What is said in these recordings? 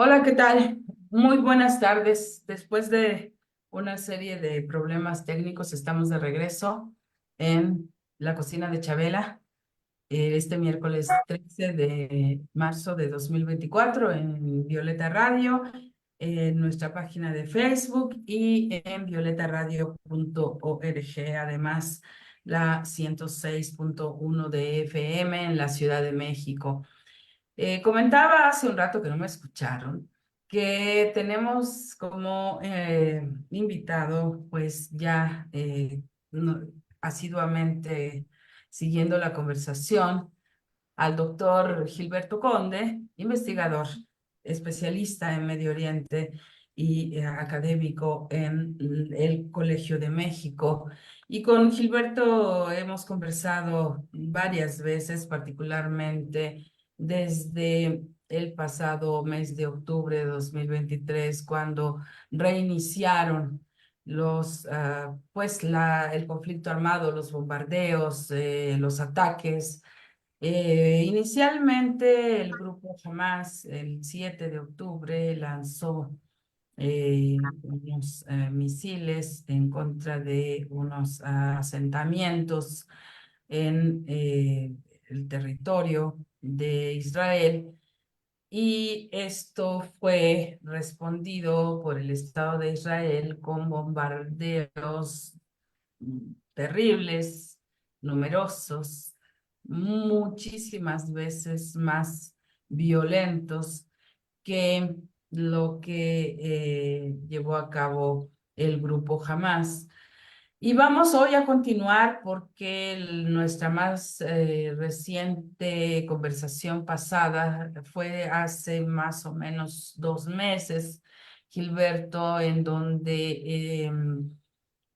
Hola, ¿qué tal? Muy buenas tardes. Después de una serie de problemas técnicos, estamos de regreso en la cocina de Chabela este miércoles 13 de marzo de 2024 en Violeta Radio, en nuestra página de Facebook y en violetaradio.org. Además, la 106.1 de FM en la Ciudad de México. Comentaba hace un rato que no me escucharon, que tenemos como invitado, pues ya asiduamente siguiendo la conversación, al doctor Gilberto Conde, investigador, especialista en Medio Oriente y académico en el Colegio de México. Y con Gilberto hemos conversado varias veces, particularmente desde el pasado mes de octubre de 2023, cuando reiniciaron el conflicto armado, los bombardeos, los ataques. Inicialmente el grupo Hamas el 7 de octubre lanzó unos misiles en contra de unos asentamientos en el territorio de Israel, y esto fue respondido por el Estado de Israel con bombardeos terribles, numerosos, muchísimas veces más violentos que lo que llevó a cabo el grupo Hamas. Y vamos hoy a continuar porque nuestra más reciente conversación pasada fue hace más o menos 2 meses, Gilberto, en donde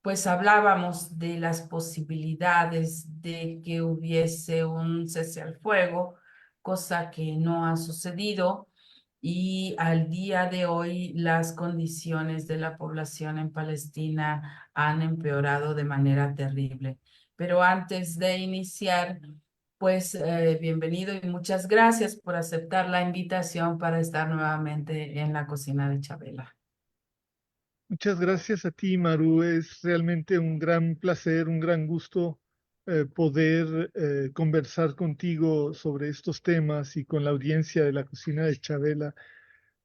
pues hablábamos de las posibilidades de que hubiese un cese al fuego, cosa que no ha sucedido, y al día de hoy las condiciones de la población en Palestina han empeorado de manera terrible. Pero antes de iniciar, pues bienvenido y muchas gracias por aceptar la invitación para estar nuevamente en la cocina de Chabela. Muchas gracias a ti, Maru. Es realmente un gran placer, un gran gusto poder conversar contigo sobre estos temas y con la audiencia de la cocina de Chabela.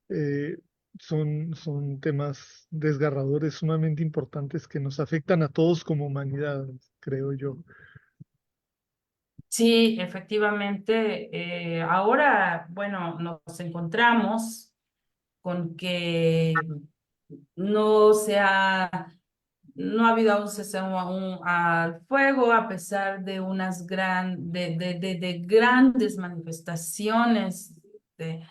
Eh, son temas desgarradores, sumamente importantes que nos afectan a todos como humanidad, creo yo. Sí, efectivamente. Ahora, bueno, nos encontramos con que no se ha, no ha habido un cese al fuego a pesar de de grandes manifestaciones, de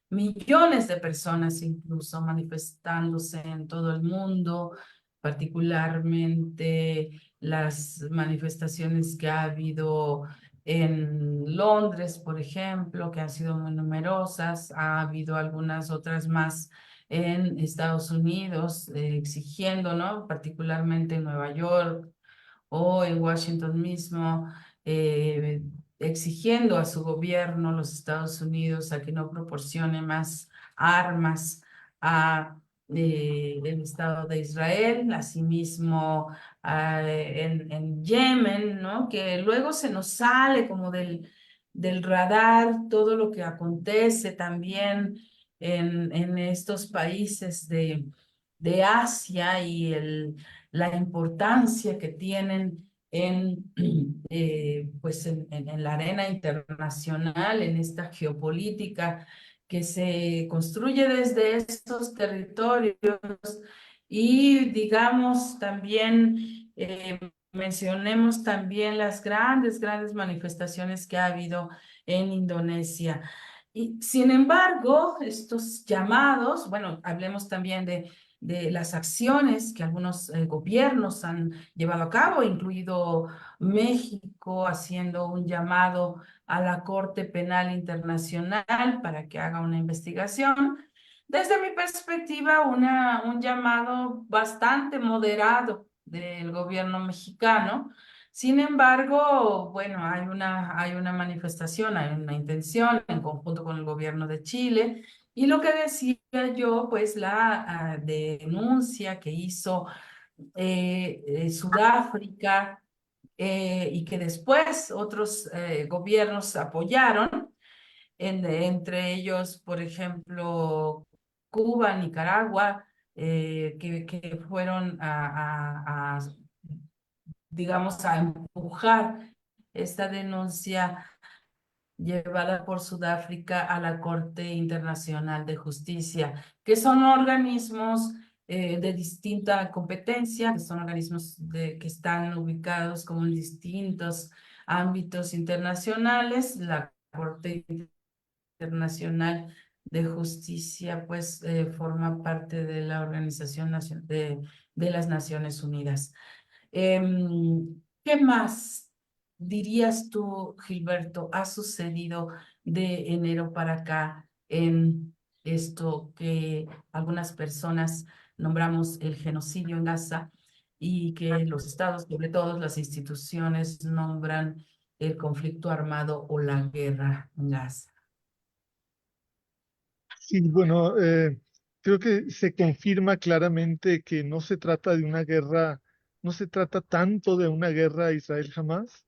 millones de personas incluso manifestándose en todo el mundo, particularmente las manifestaciones que ha habido en Londres, por ejemplo, que han sido muy numerosas. Ha habido algunas otras más en Estados Unidos, exigiendo, ¿no? Particularmente en Nueva York o en Washington mismo, eh, exigiendo a su gobierno, los Estados Unidos, a que no proporcione más armas a el Estado de Israel. Asimismo, en Yemen, ¿no? Que luego se nos sale como del radar todo lo que acontece también en estos países de Asia, y la importancia que tienen en la arena internacional, en esta geopolítica que se construye desde estos territorios. Y digamos también, mencionemos también las grandes manifestaciones que ha habido en Indonesia. Y sin embargo, estos llamados, bueno, hablemos también de las acciones que algunos gobiernos han llevado a cabo, incluido México, haciendo un llamado a la Corte Penal Internacional para que haga una investigación. Desde mi perspectiva, un llamado bastante moderado del gobierno mexicano. Sin embargo, bueno, hay una manifestación, hay una intención en conjunto con el gobierno de Chile Y lo que decía yo, pues la denuncia que hizo Sudáfrica y que después otros gobiernos apoyaron, entre ellos, por ejemplo, Cuba, Nicaragua, que fueron digamos, a empujar esta denuncia llevada por Sudáfrica a la Corte Internacional de Justicia, que son organismos de distinta competencia, que son organismos que están ubicados como en distintos ámbitos internacionales. La Corte Internacional de Justicia, pues, forma parte de la Organización de las Naciones Unidas. ¿Qué más dirías tú, Gilberto, ha sucedido de enero para acá en esto que algunas personas nombramos el genocidio en Gaza y que los estados, sobre todo las instituciones, nombran el conflicto armado o la guerra en Gaza? Sí, bueno, creo que se confirma claramente que no se trata de una guerra, no se trata tanto de una guerra Israel-Hamás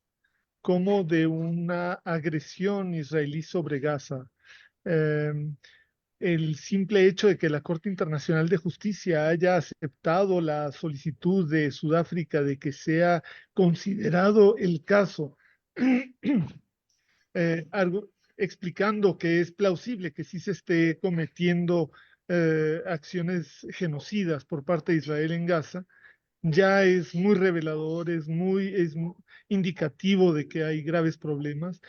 como de una agresión israelí sobre Gaza. Em, el simple hecho de que la Corte Internacional de Justicia haya aceptado la solicitud de Sudáfrica de que sea considerado el caso, explicando que es plausible que sí se esté cometiendo acciones genocidas por parte de Israel en Gaza, ya es muy revelador, indicativo de que hay graves problemas.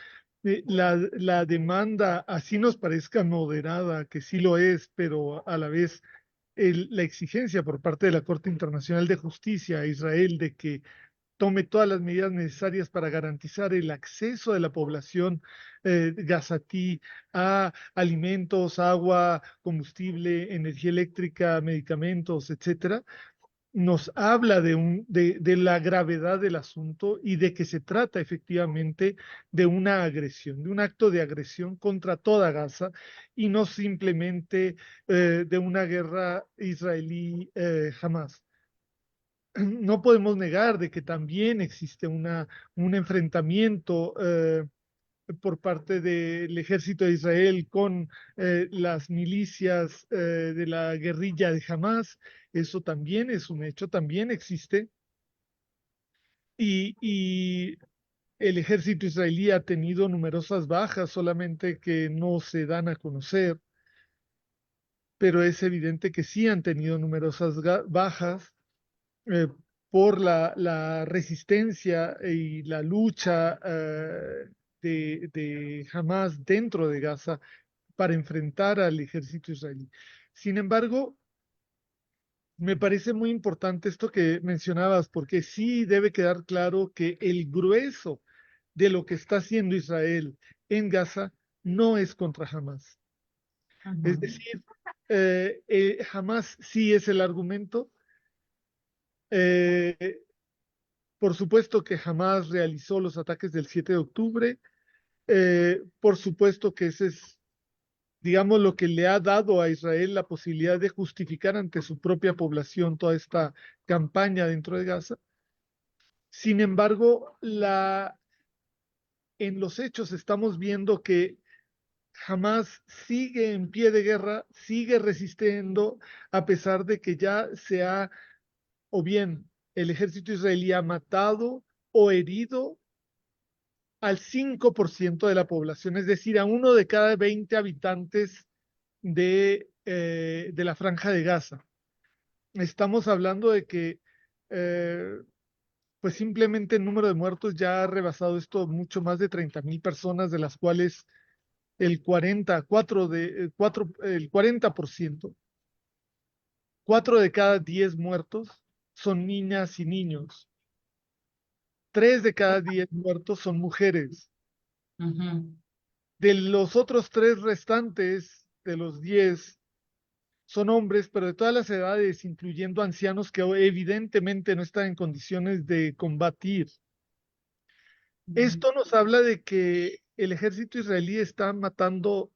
La demanda, así nos parezca moderada, que sí lo es, pero a la vez la exigencia por parte de la Corte Internacional de Justicia a Israel de que tome todas las medidas necesarias para garantizar el acceso de la población gazatí a alimentos, agua, combustible, energía eléctrica, medicamentos, etcétera, nos habla de la gravedad del asunto y de que se trata efectivamente de una agresión, de un acto de agresión contra toda Gaza y no simplemente de una guerra israelí jamás. No podemos negar de que también existe un enfrentamiento por parte del ejército de Israel con las milicias de la guerrilla de Hamas. Eso también es un hecho, también existe. Y el ejército israelí ha tenido numerosas bajas, solamente que no se dan a conocer, pero es evidente que sí han tenido numerosas bajas eh, por la resistencia y la lucha de Hamas dentro de Gaza para enfrentar al ejército israelí. Sin embargo, me parece muy importante esto que mencionabas, porque sí debe quedar claro que el grueso de lo que está haciendo Israel en Gaza no es contra Hamas. Es Ujú, decir, Hamas sí es el argumento. Eh, por supuesto que Hamas realizó los ataques del 7 de octubre. Por supuesto que ese es, digamos, lo que le ha dado a Israel la posibilidad de justificar ante su propia población toda esta campaña dentro de Gaza. Sin embargo, en los hechos estamos viendo que Hamas sigue en pie de guerra, sigue resistiendo, a pesar de que ya o bien el ejército israelí ha matado o herido al 5% de la población, es decir, a uno de cada 20 habitantes de la franja de Gaza. Estamos hablando de que, eh, pues simplemente el número de muertos ya ha rebasado esto mucho más de 30.000 personas, de las cuales el 40%, 4 de cada 10 muertos son niñas y niños. 3 de cada 10 muertos son mujeres. ujú, De los otros 3 restantes, de los 10, son hombres, pero de todas las edades, incluyendo ancianos que evidentemente no están en condiciones de combatir. ujú. Esto nos habla de que el ejército israelí está matando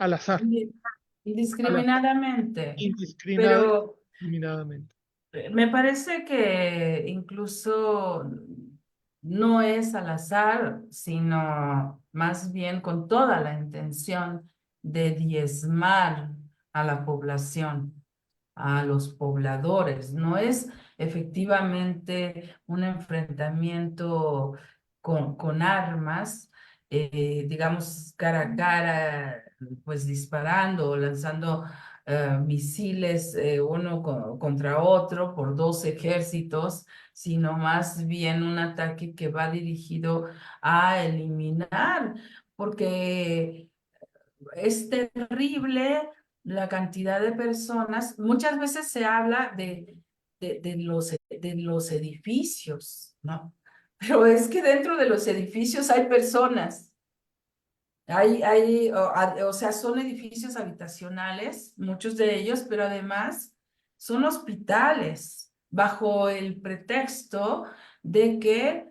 al azar, Indi- al azar, indiscriminadamente, indiscriminada, pero indiscriminadamente. me parece que incluso no es al azar, sino más bien con toda la intención de diezmar a la población, a los pobladores. No es efectivamente un enfrentamiento con armas, digamos, cara a cara, pues disparando o lanzando misiles uno contra otro por dos ejércitos, sino más bien un ataque que va dirigido a eliminar, porque es terrible la cantidad de personas. Muchas veces se habla de los edificios, ¿no? Pero es que dentro de los edificios hay personas. O sea, son edificios habitacionales, muchos de ellos, pero además son hospitales, bajo el pretexto de que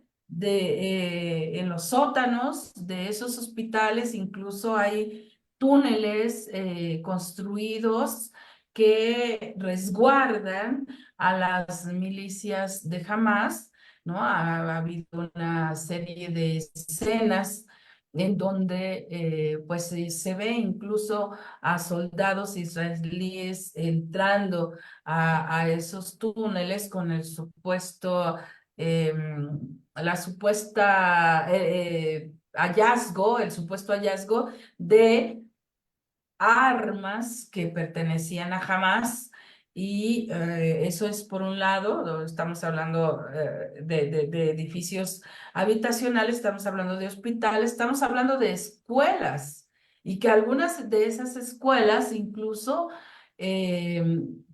en los sótanos de esos hospitales incluso hay túneles construidos que resguardan a las milicias de Hamas, ¿no? Ha habido una serie de escenas en donde pues se ve incluso a soldados israelíes entrando a esos túneles con el supuesto, la supuesta hallazgo, el supuesto hallazgo de armas que pertenecían a Hamas. Y eso es por un lado, estamos hablando de edificios habitacionales, estamos hablando de hospitales, estamos hablando de escuelas y que algunas de esas escuelas incluso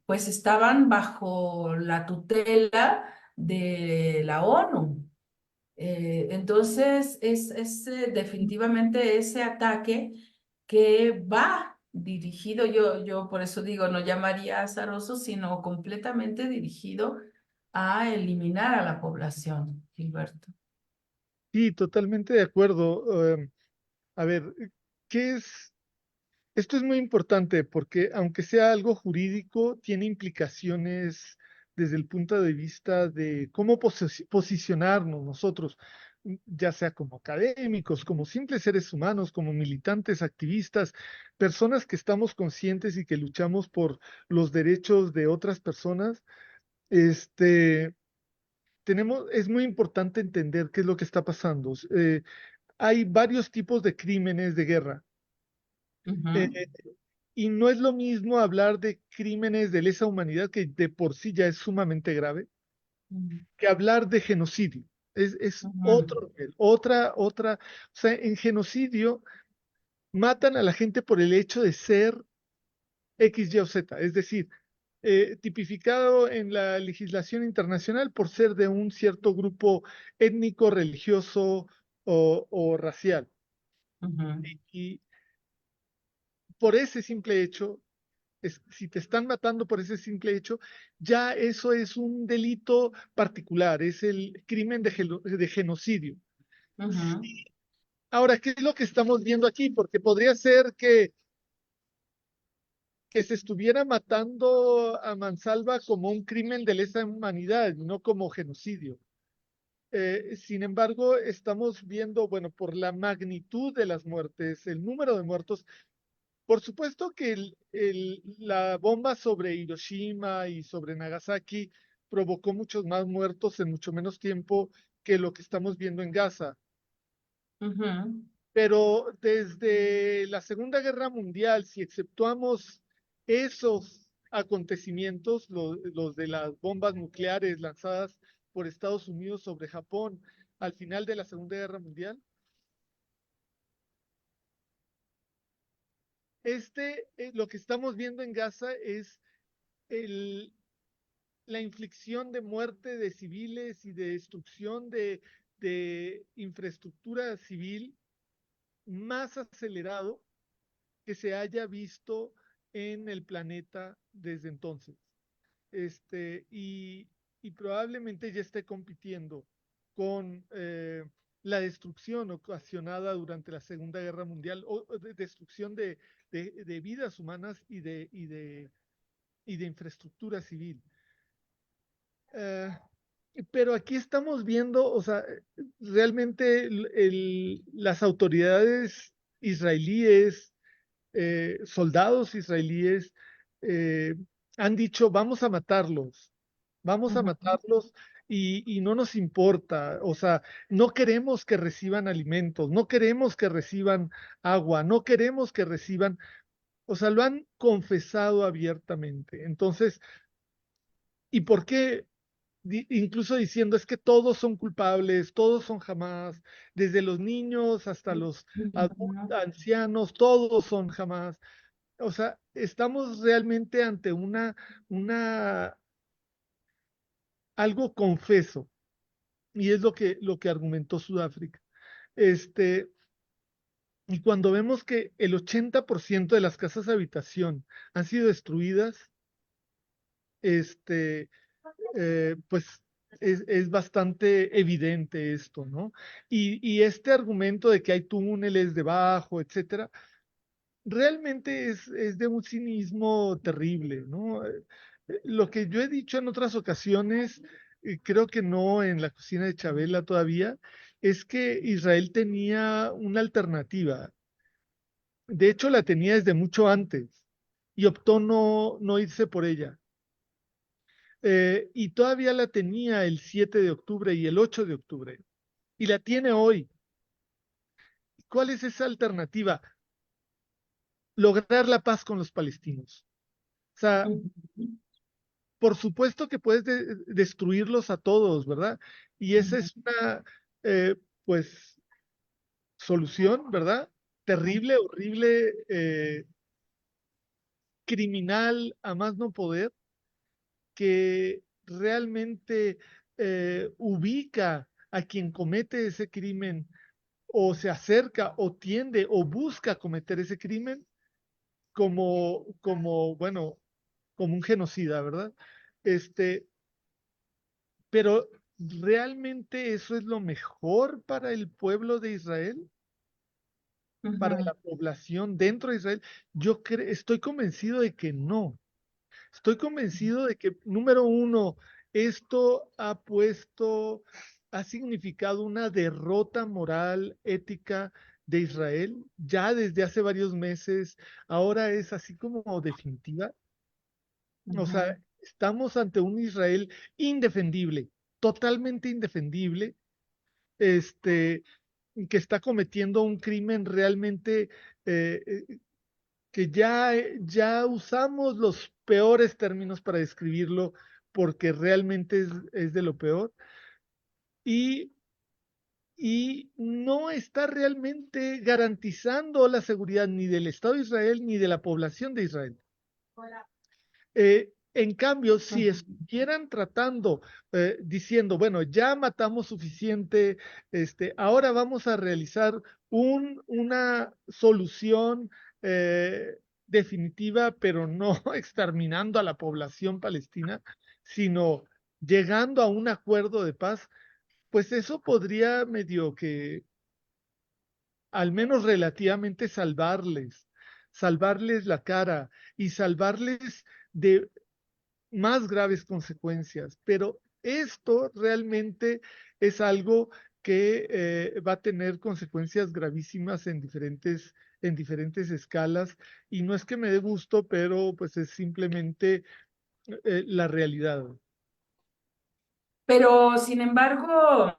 pues estaban bajo la tutela de la ONU. Entonces, es definitivamente ese ataque que va dirigido, yo por eso digo, no llamaría azaroso, sino completamente dirigido a eliminar a la población, Gilberto. Sí, totalmente de acuerdo. A ver, ¿qué es? Esto es muy importante porque aunque sea algo jurídico, tiene implicaciones desde el punto de vista de cómo posicionarnos nosotros, ya sea como académicos, como simples seres humanos, como militantes, activistas, personas que estamos conscientes y que luchamos por los derechos de otras personas. Este, es muy importante entender qué es lo que está pasando. Hay varios tipos de crímenes de guerra. Eh, Ujú, Y no es lo mismo hablar de crímenes de lesa humanidad, que de por sí ya es sumamente grave, ujú, que hablar de genocidio. Es ujú, otro nivel, o sea, en genocidio matan a la gente por el hecho de ser X, Y o Z, es decir, tipificado en la legislación internacional por ser de un cierto grupo étnico, religioso o racial. ujú, Y por ese simple hecho, si te están matando por ese simple hecho, ya eso es un delito particular, es el crimen de genocidio. ujú, Ahora, ¿qué es lo que estamos viendo aquí? Porque podría ser que se estuviera matando a mansalva como un crimen de lesa humanidad, no como genocidio. Sin embargo, estamos viendo, bueno, por la magnitud de las muertes, el número de muertos. Por supuesto que la bomba sobre Hiroshima y sobre Nagasaki provocó muchos más muertos en mucho menos tiempo que lo que estamos viendo en Gaza. ujú, Pero desde la Segunda Guerra Mundial, si exceptuamos esos acontecimientos, los de las bombas nucleares lanzadas por Estados Unidos sobre Japón al final de la Segunda Guerra Mundial, lo que estamos viendo en Gaza es el, la inflicción de muerte de civiles y de destrucción de infraestructura civil más acelerado que se haya visto en el planeta desde entonces. Este, y, y probablemente ya esté compitiendo con la destrucción ocasionada durante la Segunda Guerra Mundial, o destrucción de vidas humanas y de infraestructura civil. Eh, pero aquí estamos viendo, o sea, realmente las autoridades israelíes, soldados israelíes, eh, han dicho, vamos a Ujú, matarlos y no nos importa, o sea, no queremos que reciban alimentos, no queremos que reciban agua, no queremos que reciban, o sea, lo han confesado abiertamente. Entonces, ¿y por qué? Incluso diciendo es que todos son culpables, todos son jamás, desde los niños hasta los ujú, ancianos, todos son jamás. O sea, estamos realmente ante una, algo confeso, y es lo que argumentó Sudáfrica. Este, y cuando vemos que el 80% de las casas de habitación han sido destruidas, este, pues es bastante evidente esto, ¿no? Y este argumento de que hay túneles debajo, etcétera, realmente es de un cinismo terrible, ¿no? Lo que yo he dicho en otras ocasiones, creo que no en la cocina de Chabela todavía, es que Israel tenía una alternativa. De hecho, la tenía desde mucho antes y optó no irse por ella. Y todavía la tenía el 7 de octubre y el 8 de octubre. Y la tiene hoy. ¿Cuál es esa alternativa? Lograr la paz con los palestinos. O sea, ujú, por supuesto que puedes destruirlos a todos, ¿verdad? Y esa ujú, es una, pues, solución, ¿verdad? Terrible, horrible, criminal a más no poder, que realmente ubica a quien comete ese crimen o se acerca o tiende o busca cometer ese crimen bueno, como un genocida, ¿verdad? Este, pero ¿realmente eso es lo mejor para el pueblo de Israel? Para ujú, la población dentro de Israel. Estoy convencido de que no. Estoy convencido de que, número uno, esto ha significado una derrota moral, ética de Israel, ya desde hace varios meses, ahora es así como definitiva. O sea, ujú, estamos ante un Israel indefendible, totalmente indefendible, este, que está cometiendo un crimen realmente eh, eh, que ya usamos los peores términos para describirlo porque realmente es de lo peor y, y no está realmente garantizando la seguridad ni del Estado de Israel ni de la población de Israel. En cambio, si ujú, estuvieran tratando, diciendo, bueno, ya matamos suficiente, ahora vamos a realizar una solución definitiva, pero no exterminando a la población palestina, sino llegando a un acuerdo de paz, pues eso podría medio que, al menos relativamente, salvarles la cara y salvarles de más graves consecuencias, pero esto realmente es algo que va a tener consecuencias gravísimas en diferentes escalas y no es que me dé gusto, pero pues es simplemente la realidad. pero, sin embargo,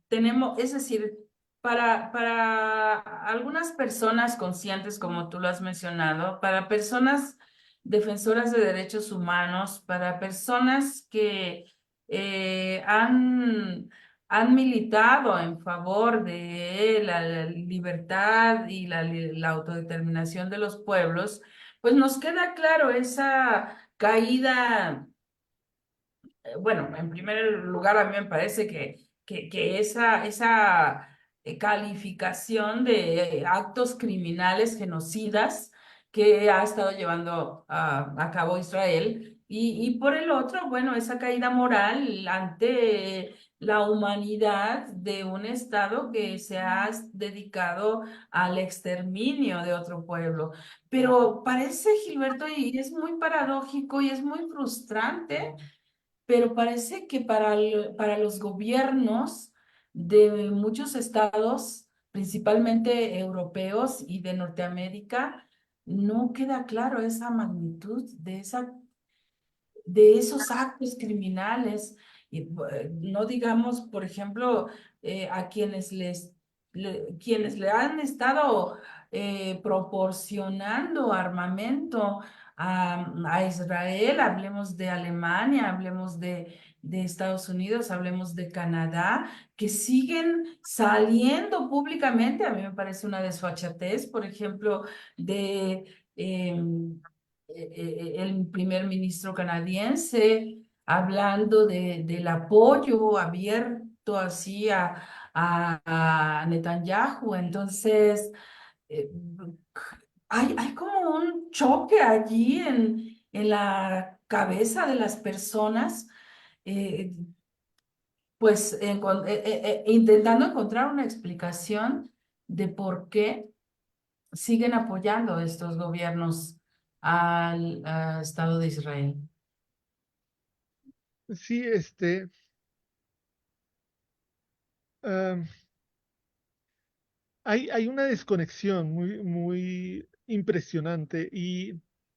tenemos, es decir, para algunas personas conscientes, como tú lo has mencionado, para personas defensoras de derechos humanos, para personas que han militado en favor de la libertad y la autodeterminación de los pueblos, pues nos queda claro esa caída. Bueno, en primer lugar, a mí me parece que esa calificación de actos criminales genocidas que ha estado llevando a cabo Israel Y por el otro, bueno, esa caída moral ante la humanidad de un Estado que se ha dedicado al exterminio de otro pueblo. Pero parece, Gilberto, y es muy paradójico y es muy frustrante, pero parece que para los gobiernos de muchos estados, principalmente europeos y de Norteamérica, no queda claro esa magnitud de esos actos criminales. Y, no digamos, por ejemplo, a quienes quienes le han estado proporcionando armamento a Israel, hablemos de Alemania, hablemos de Estados Unidos, hablemos de Canadá, que siguen saliendo públicamente. A mí me parece una desfachatez, por ejemplo, de... el primer ministro canadiense hablando del apoyo abierto así a Netanyahu. Entonces, eh, hay como un choque allí en la cabeza de las personas, eh, pues intentando encontrar una explicación de por qué siguen apoyando estos gobiernos al Estado de Israel. Sí, am, hay una desconexión muy impresionante y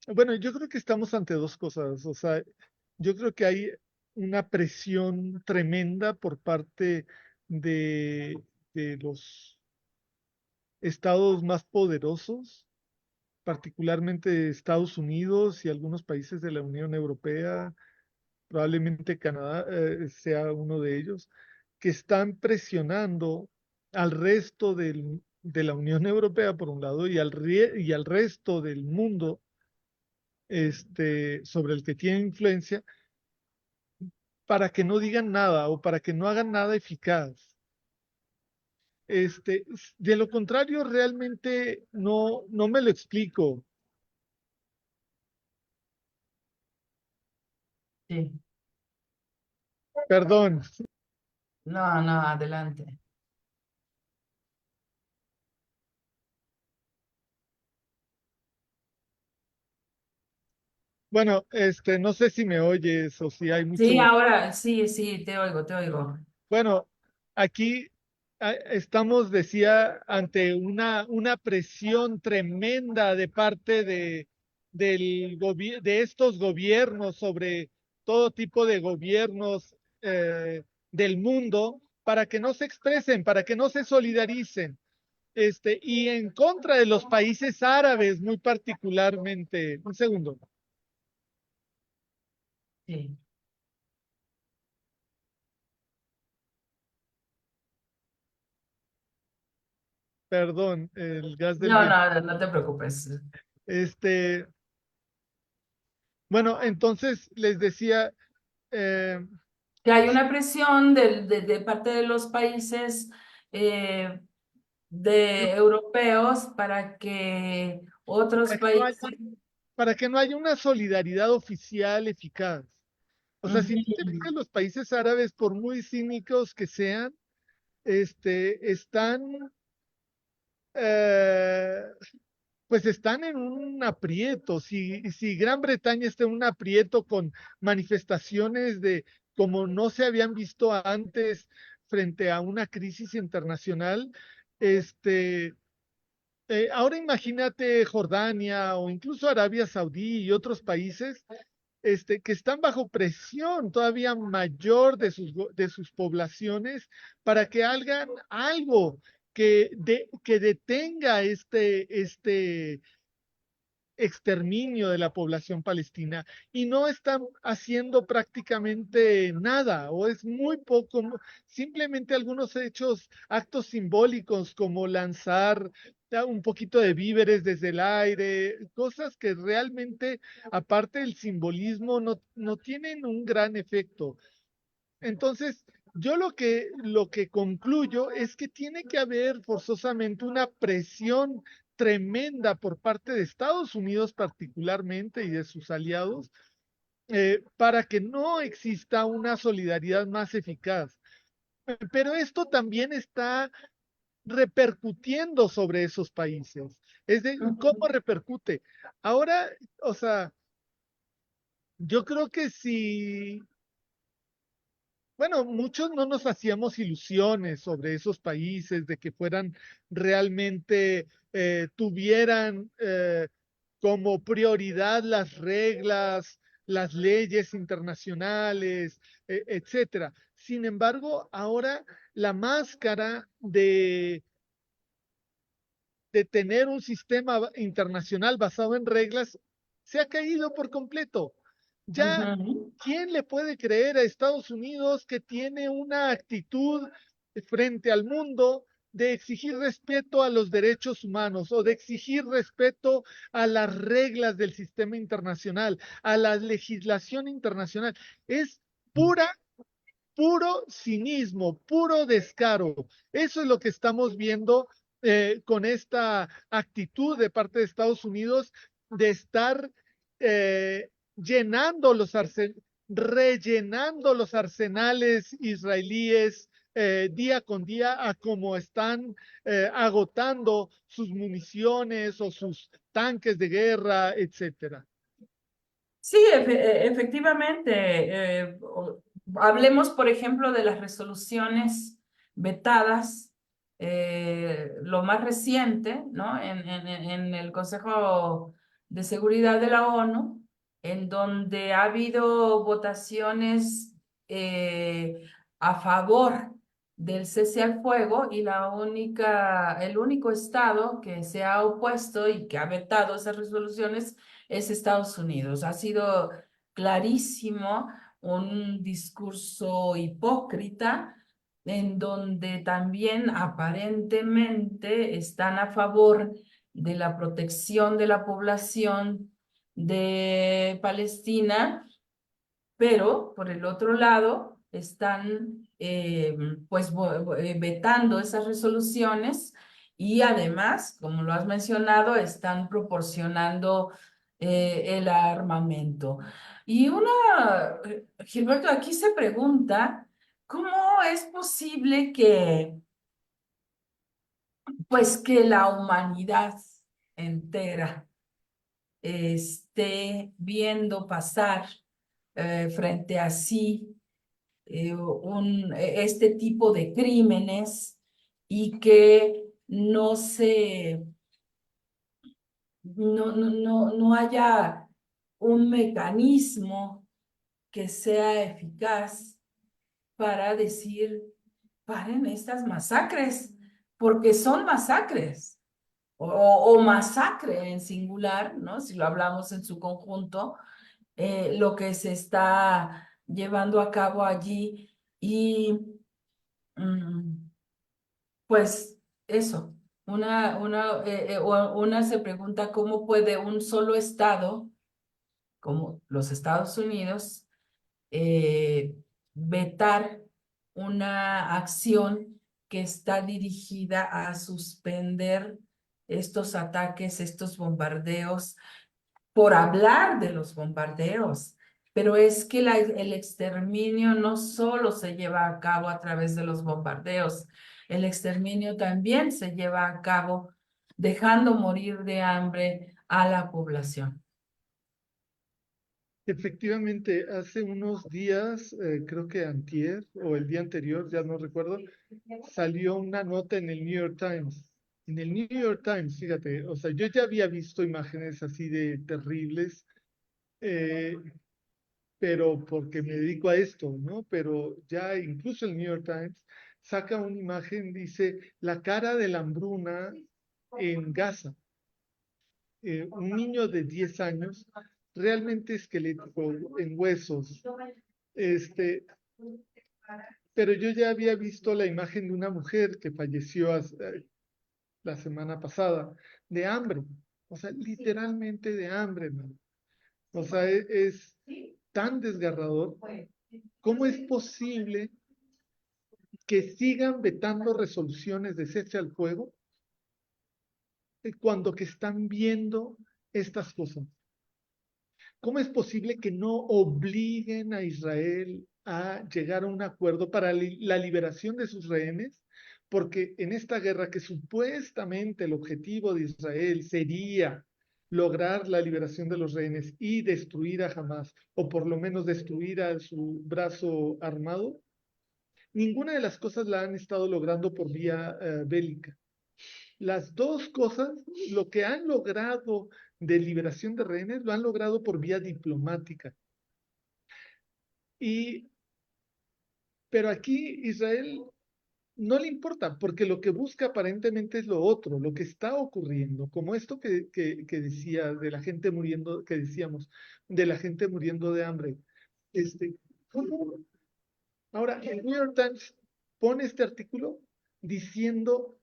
bueno, yo creo que estamos ante dos cosas. O sea, yo creo que hay una presión tremenda por parte de, de los estados más poderosos, particularmente Estados Unidos y algunos países de la Unión Europea, probablemente Canadá sea uno de ellos, que están presionando al resto de la Unión Europea, por un lado, y al resto del mundo sobre el que tiene influencia, para que no digan nada o para que no hagan nada eficaz. De lo contrario, realmente no me lo explico. Sí. Perdón. No, no, adelante. Bueno, no sé si me oyes o si hay Sí, mucho. ahora sí, sí, te oigo, te oigo. Bueno, aquí estamos, decía, ante una presión tremenda de parte de estos gobiernos sobre todo tipo de gobiernos del mundo para que no se expresen, para que no se solidaricen, y en contra de los países árabes muy particularmente. Un segundo, Sí. perdón, el gas del No, gas. no, no te preocupes. Este, bueno, entonces les decía, eh, Que hay una presión de parte de los países eh, de europeos para que otros para que no países... haya, para que no haya una solidaridad oficial eficaz. O sea, si tú te Ujú. fijas, los países árabes, por muy cínicos que sean, están, eh, pues están en un aprieto. Si Gran Bretaña está en un aprieto con manifestaciones de como no se habían visto antes frente a una crisis internacional, este, ahora imagínate Jordania o incluso Arabia Saudí y otros países que están bajo presión todavía mayor de sus poblaciones para que hagan algo que detenga exterminio de la población palestina y no están haciendo prácticamente nada o es muy poco, simplemente algunos hechos, actos simbólicos como lanzar un poquito de víveres desde el aire, cosas que realmente, aparte del simbolismo, no tienen un gran efecto. Entonces, yo lo que concluyo es que tiene que haber forzosamente una presión tremenda por parte de Estados Unidos particularmente y de sus aliados para que no exista una solidaridad más eficaz. Pero esto también está repercutiendo sobre esos países. Es de cómo repercute. Ahora, o sea, yo creo que si, bueno, muchos no nos hacíamos ilusiones sobre esos países, de que fueran realmente, tuvieran como prioridad las reglas, las leyes internacionales, etcétera. Sin embargo, ahora la máscara de tener un sistema internacional basado en reglas se ha caído por completo. Ya, Ujú. ¿quién le puede creer a Estados Unidos que tiene una actitud frente al mundo de exigir respeto a los derechos humanos o de exigir respeto a las reglas del sistema internacional, a la legislación internacional? Es pura puro cinismo, puro descaro. Eso es lo que estamos viendo con esta actitud de parte de Estados Unidos de estar llenando rellenando los arsenales israelíes día con día a como están agotando sus municiones o sus tanques de guerra, etcétera. Sí, efectivamente. Hablemos, por ejemplo, de las resoluciones vetadas, lo más reciente, ¿no? En el Consejo de Seguridad de la ONU, en donde ha habido votaciones a favor del cese al fuego y el único estado que se ha opuesto y que ha vetado esas resoluciones es Estados Unidos. Ha sido clarísimo un discurso hipócrita en donde también aparentemente están a favor de la protección de la población de Palestina, pero por el otro lado están pues vetando esas resoluciones y además, como lo has mencionado, están proporcionando el armamento. Y Gilberto, aquí se pregunta, ¿cómo es posible pues, que la humanidad entera esté viendo pasar frente a sí este tipo de crímenes y que no haya un mecanismo que sea eficaz para decir, paren estas masacres, porque son masacres, o masacre en singular, ¿no? Si lo hablamos en su conjunto, lo que se está llevando a cabo allí y mm, pues eso, una se pregunta cómo puede un solo estado, como los Estados Unidos, eh, vetar una acción que está dirigida a suspender estos ataques, estos bombardeos por hablar de los bombardeos, pero es que el exterminio no solo se lleva a cabo a través de los bombardeos, el exterminio también se lleva a cabo dejando morir de hambre a la población. Efectivamente, hace unos días, creo que antier o el día anterior, ya no recuerdo, salió una nota en el New York Times. En el New York Times, fíjate, o sea, yo ya había visto imágenes así de terribles, eh, pero porque me dedico a esto, ¿no? Pero ya incluso el New York Times saca una imagen, dice, la cara de la hambruna en Gaza. Un niño de 10 años, realmente esquelético, en huesos, este, pero yo ya había visto la imagen de una mujer que falleció la semana pasada de hambre, o sea, literalmente de hambre, ¿no? O sea, es tan desgarrador. ¿Cómo es posible que sigan vetando resoluciones de cese al fuego cuando que están viendo estas cosas? ¿Cómo es posible que no obliguen a Israel a llegar a un acuerdo para la liberación de sus rehenes? Porque en esta guerra, que supuestamente el objetivo de Israel sería lograr la liberación de los rehenes y destruir a Hamas, o por lo menos destruir a su brazo armado, ninguna de las cosas la han estado logrando por vía bélica. Las dos cosas, lo que han logrado de liberación de rehenes, lo han logrado por vía diplomática. Y, pero aquí Israel no le importa, porque lo que busca aparentemente es lo otro, lo que está ocurriendo, como esto que decía de la gente muriendo, que decíamos, de la gente muriendo de hambre. Este, ¿cómo? Ahora, el New York Times pone este artículo diciendo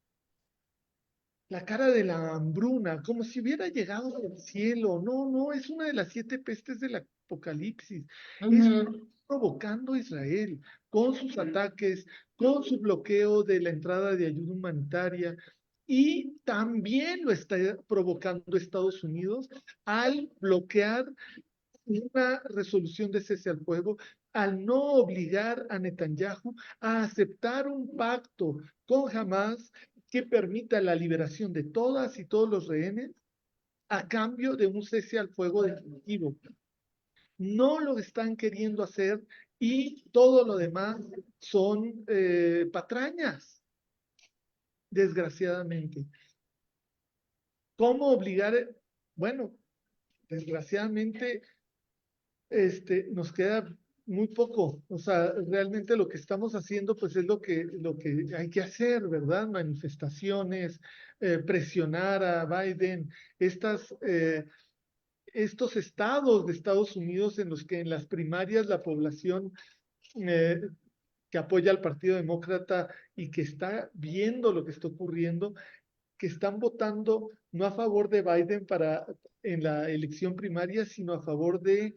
la cara de la hambruna, como si hubiera llegado del cielo. No, no, es una de las 7 pestes del Apocalipsis. Es provocando a Israel con sus ataques, con su bloqueo de la entrada de ayuda humanitaria. Y también lo está provocando Estados Unidos al bloquear una resolución de cese al fuego, al no obligar a Netanyahu a aceptar un pacto con Hamas que permita la liberación de todas y todos los rehenes a cambio de un cese al fuego definitivo. No lo están queriendo hacer y todo lo demás son patrañas, desgraciadamente. ¿Cómo obligar? Bueno, desgraciadamente nos queda muy poco. O sea, realmente lo que estamos haciendo, pues es lo que hay que hacer, ¿verdad? Manifestaciones, presionar a Biden, estos estados de Estados Unidos en los que en las primarias la población eh, que apoya al Partido Demócrata y que está viendo lo que está ocurriendo, que están votando no a favor de Biden en la elección primaria, sino a favor de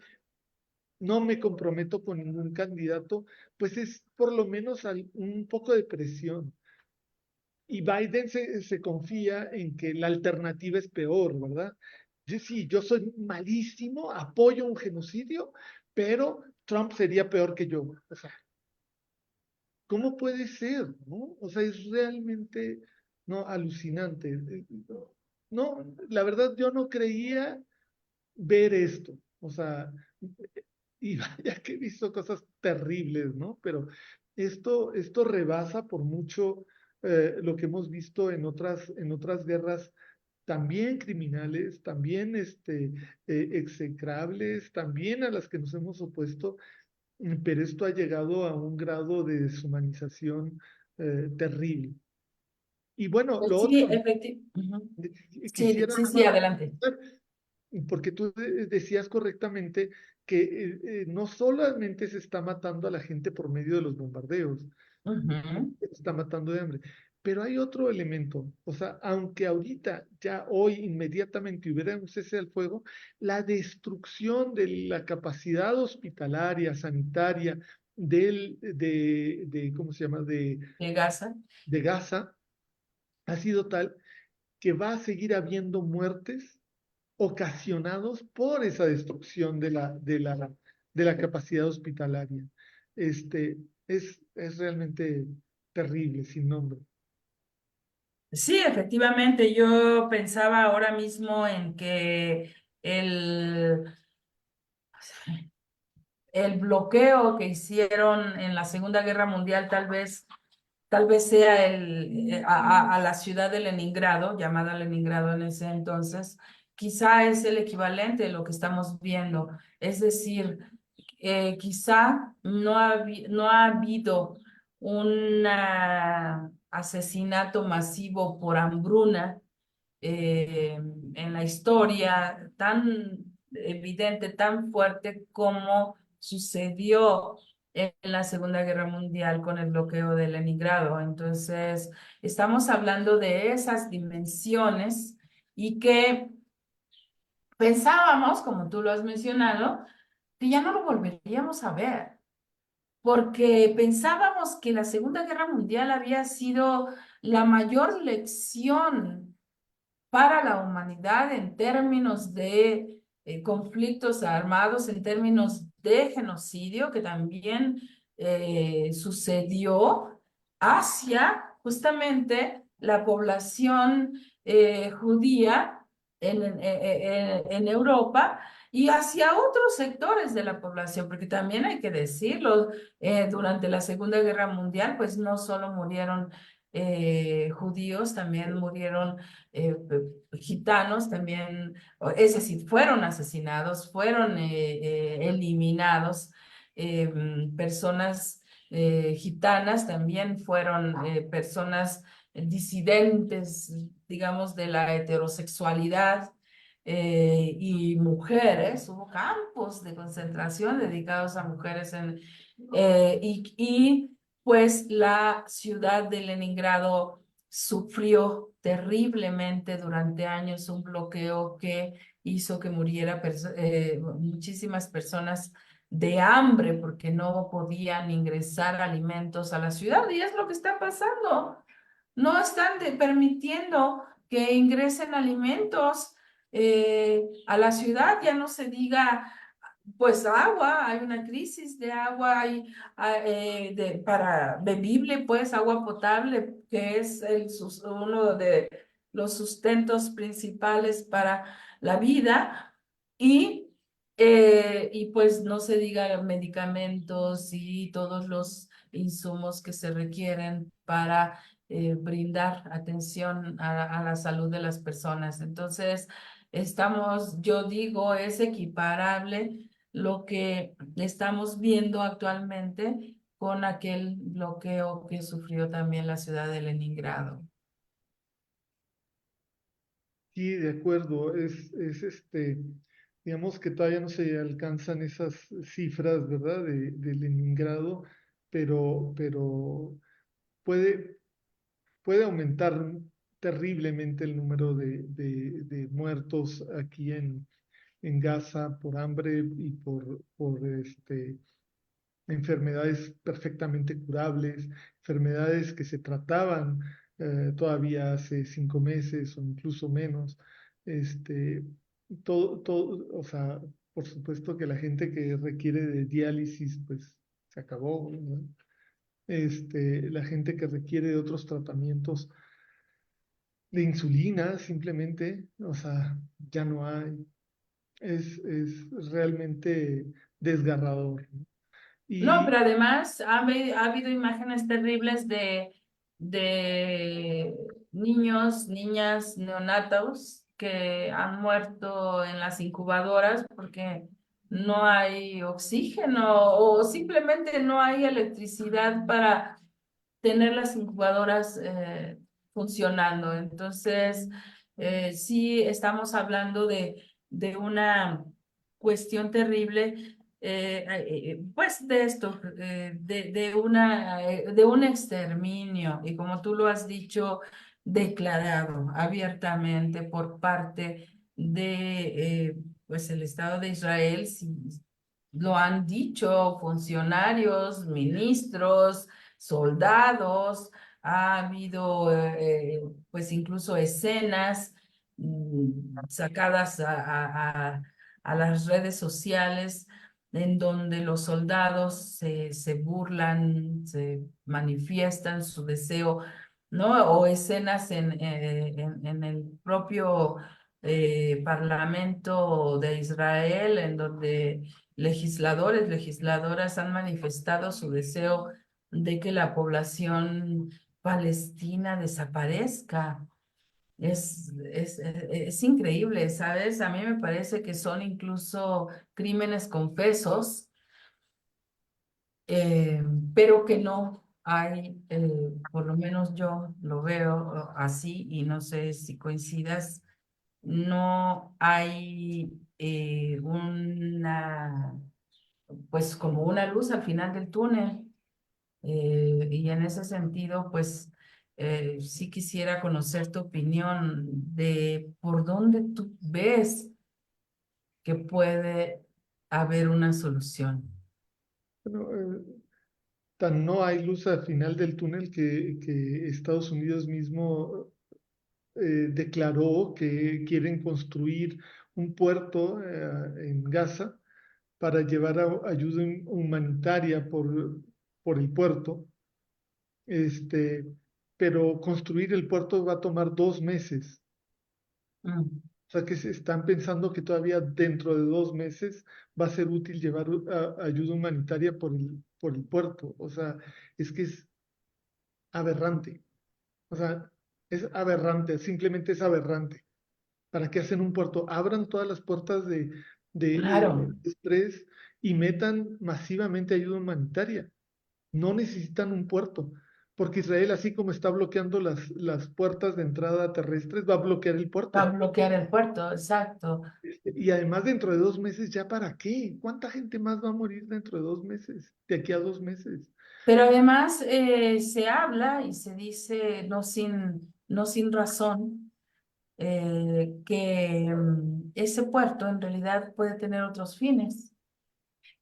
no me comprometo con ningún candidato, pues es por lo menos un poco de presión. Y Biden se confía en que la alternativa es peor, ¿verdad? Sí, yo soy malísimo, apoyo un genocidio, pero Trump sería peor que yo. O sea, ¿cómo puede ser? ¿No? O sea, es realmente no alucinante. No, la verdad yo no creía ver esto. O sea, y vaya que he visto cosas terribles, ¿no? Pero esto rebasa por mucho lo que hemos visto en otras guerras también criminales, también execrables, también a las que nos hemos opuesto, pero esto ha llegado a un grado de deshumanización terrible. Y bueno, Pues lo sí, otro, efectivamente. Sí, quisiera sí, nada sí, más adelante. porque tú decías correctamente que no solamente se está matando a la gente por medio de los bombardeos, Ujú. se está matando de hambre, pero hay otro elemento, o sea, aunque ahorita, ya hoy, inmediatamente hubiera un cese al fuego, la destrucción de la capacidad hospitalaria, sanitaria, ¿cómo se llama?, De Gaza. de Gaza, ha sido tal que va a seguir habiendo muertes ocasionados por esa destrucción de la capacidad hospitalaria. Este, es realmente terrible, sin nombre. Sí, efectivamente, yo pensaba ahora mismo en que el, el bloqueo que hicieron en la Segunda Guerra Mundial tal vez sea a la ciudad de Leningrado, llamada Leningrado en ese entonces, quizá es el equivalente de lo que estamos viendo. Es decir, quizá no ha habido un asesinato masivo por hambruna en la historia tan evidente, tan fuerte como sucedió en la Segunda Guerra Mundial con el bloqueo de Leningrado. Entonces, estamos hablando de esas dimensiones y que pensábamos, como tú lo has mencionado, que ya no lo volveríamos a ver, porque pensábamos que la Segunda Guerra Mundial había sido la mayor lección para la humanidad en términos de conflictos armados en términos de genocidio que también sucedió hacia justamente la población judía en Europa y hacia otros sectores de la población, porque también hay que decirlo, durante la Segunda Guerra Mundial, pues no solo murieron judíos, también murieron gitanos, también, es decir, fueron asesinados, fueron eliminados, personas gitanas también fueron personas disidentes, digamos, de la heterosexualidad. Y mujeres, hubo campos de concentración dedicados a mujeres pues la ciudad de Leningrado sufrió terriblemente durante años un bloqueo que hizo que muriera muchísimas personas de hambre porque no podían ingresar alimentos a la ciudad. Y es lo que está pasando. No están permitiendo que ingresen alimentos a la ciudad, ya no se diga pues agua, hay una crisis de agua, para bebible, pues agua potable, que es uno de los sustentos principales para la vida, y pues no se diga medicamentos y todos los insumos que se requieren para brindar atención a la salud de las personas. Entonces, yo digo, es equiparable lo que estamos viendo actualmente con aquel bloqueo que sufrió también la ciudad de Leningrado. Sí, de acuerdo. Digamos que todavía no se alcanzan esas cifras, ¿verdad? De Leningrado, pero puede, puede aumentar terriblemente el número de muertos aquí en Gaza por hambre y por enfermedades perfectamente curables, enfermedades que se trataban todavía hace 5 meses o incluso menos. Este, o sea, por supuesto que la gente que requiere de diálisis, pues se acabó, ¿no? La gente que requiere de otros tratamientos de insulina, simplemente, o sea, ya no hay. Es realmente desgarrador, ¿no? No, pero Y además ha habido imágenes terribles de niños, niñas neonatos que han muerto en las incubadoras porque no hay oxígeno o simplemente no hay electricidad para tener las incubadoras funcionando. Entonces, sí estamos hablando de una cuestión terrible, pues de esto, de un exterminio, y como tú lo has dicho, declarado abiertamente por parte pues el Estado de Israel. Sí, lo han dicho funcionarios, ministros, soldados, ha habido pues incluso escenas sacadas a las redes sociales en donde los soldados se burlan, se manifiestan su deseo, ¿no? O escenas en el propio Parlamento de Israel, en donde legisladores, legisladoras han manifestado su deseo de que la población palestina desaparezca. Es increíble, ¿sabes? A mí me parece que son incluso crímenes confesos, eh, pero que no hay, por lo menos yo lo veo así y no sé si coincidas, no hay pues como una luz al final del túnel. Y en ese sentido, pues sí quisiera conocer tu opinión de por dónde tú ves que puede haber una solución. bueno, tan no hay luz al final del túnel que Estados Unidos mismo declaró que quieren construir un puerto en Gaza para llevar ayuda humanitaria por el puerto, este, pero construir el puerto va a tomar 2 meses. Mm. O sea que se están pensando que todavía dentro de 2 meses va a ser útil llevar ayuda humanitaria por el puerto. O sea, es que es aberrante. O sea, es aberrante, simplemente es aberrante. ¿Para qué hacen un puerto? Abran todas las puertas de Claro. estrés y metan masivamente ayuda humanitaria. No necesitan un puerto, porque Israel, así como está bloqueando las puertas de entrada terrestres, va a bloquear el Va a puerto. bloquear el puerto, exacto. Y además dentro de 2 meses, ¿ya para qué? ¿Cuánta gente más va a morir dentro de 2 meses? De aquí a 2 meses. Pero además se habla y se dice, no sin razón, que ese puerto en realidad puede tener otros fines,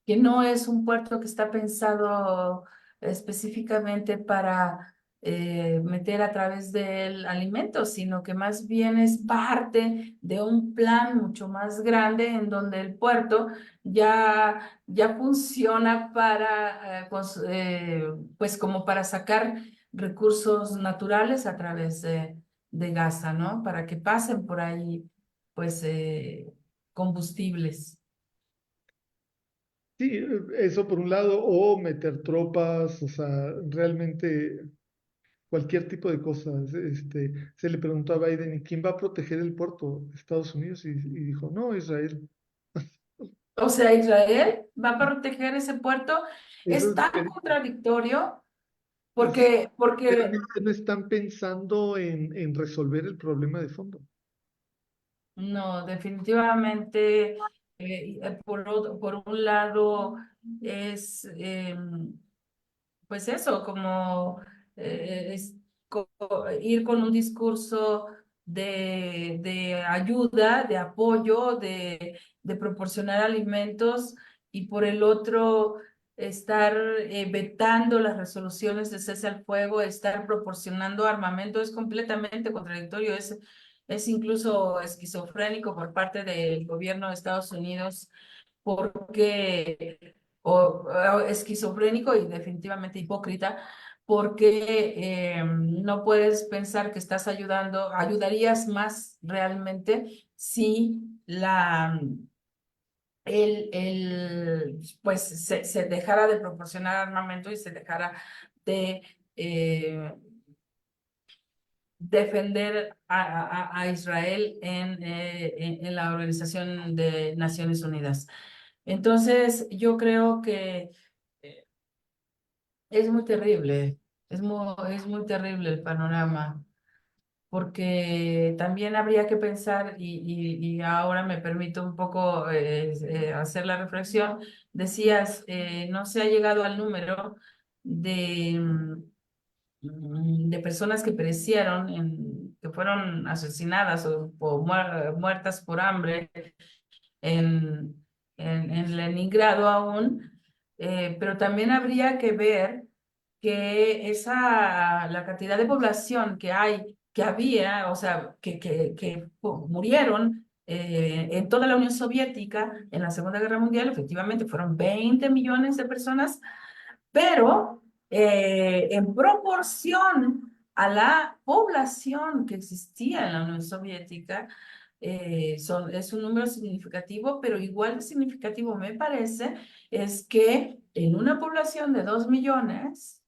que no es un puerto que está pensado específicamente para meter a través del alimento, sino que más bien es parte de un plan mucho más grande en donde el puerto ya funciona para, pues como para sacar recursos naturales a través de Gaza, ¿no? Para que pasen por ahí, pues, combustibles. Sí, eso por un lado, o meter tropas, o sea, realmente cualquier tipo de cosas. Se le preguntó a Biden, ¿y quién va a proteger el puerto? Estados Unidos, y dijo, no, Israel. O sea, Israel va a proteger ese puerto. Eso Es es lo tan que contradictorio sí, porque realmente no están pensando en resolver el problema de fondo. no, definitivamente, por un lado es, pues eso, como ir con un discurso de ayuda, de apoyo, de proporcionar alimentos y por el otro estar vetando las resoluciones de cese al fuego, estar proporcionando armamento, es completamente contradictorio, es incluso esquizofrénico por parte del gobierno de Estados Unidos porque o esquizofrénico y definitivamente hipócrita, porque no puedes pensar que estás ayudando, ayudarías más realmente si pues se dejara de proporcionar armamento y se dejara de defender a Israel en la Organización de Naciones Unidas. Entonces, yo creo que eh, es muy terrible, es muy terrible el panorama, porque también habría que pensar, y ahora me permito un poco hacer la reflexión, decías, no se ha llegado al número de, de personas que perecieron, que fueron asesinadas o muertas por hambre en Leningrado aún, pero también habría que ver que la cantidad de población que hay, que había, o sea, que murieron en toda la Unión Soviética en la Segunda Guerra Mundial, efectivamente fueron 20 millones de personas, pero en proporción a la población que existía en la Unión Soviética, es un número significativo, pero igual de significativo me parece es que en una población de 2 millones,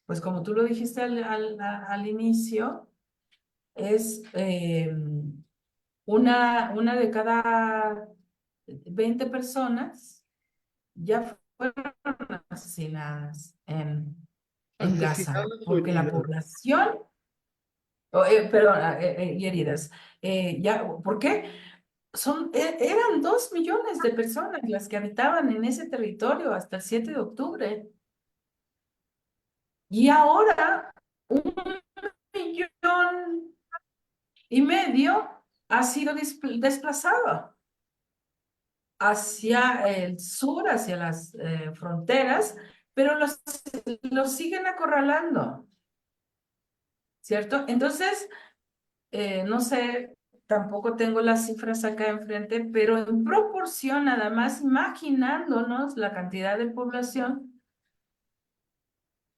pues como tú lo dijiste al inicio, es una de cada 20 personas ya fueron asesinadas en Gaza, Asesinadas o porque la heridas. población, perdón, y heridas. ¿Por qué? Eran 2 millones de personas las que habitaban en ese territorio hasta el 7 de octubre. Y ahora 1,5 millones ha sido desplazado hacia el sur, hacia las fronteras, pero los siguen acorralando, ¿cierto? Entonces, no sé, tampoco tengo las cifras acá enfrente, pero en proporción, nada más imaginándonos la cantidad de población,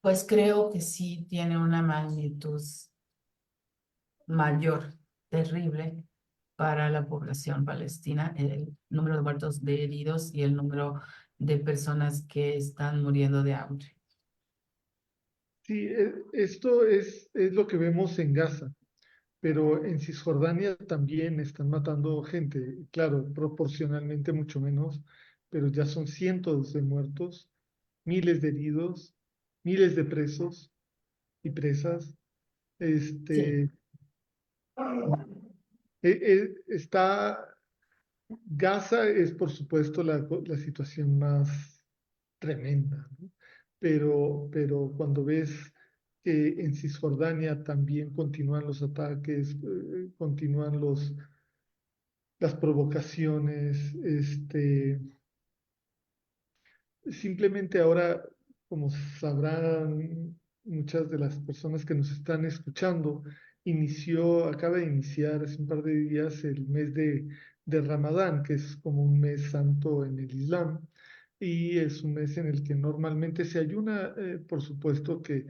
pues creo que sí tiene una magnitud mayor, terrible para la población palestina, el número de muertos, de heridos y el número de personas que están muriendo de hambre. Sí, esto es lo que vemos en Gaza, pero en Cisjordania también están matando gente, claro, proporcionalmente mucho menos, pero ya son cientos de muertos, miles de heridos, miles de presos y presas. Sí. Este, está Gaza es, por supuesto, la situación más tremenda, ¿no? Pero cuando ves que en Cisjordania también continúan los ataques, continúan las provocaciones, simplemente ahora, como sabrán muchas de las personas que nos están escuchando, acaba de iniciar hace un par de días el mes de Ramadán, que es como un mes santo en el Islam, y es un mes en el que normalmente se ayuna. Por supuesto que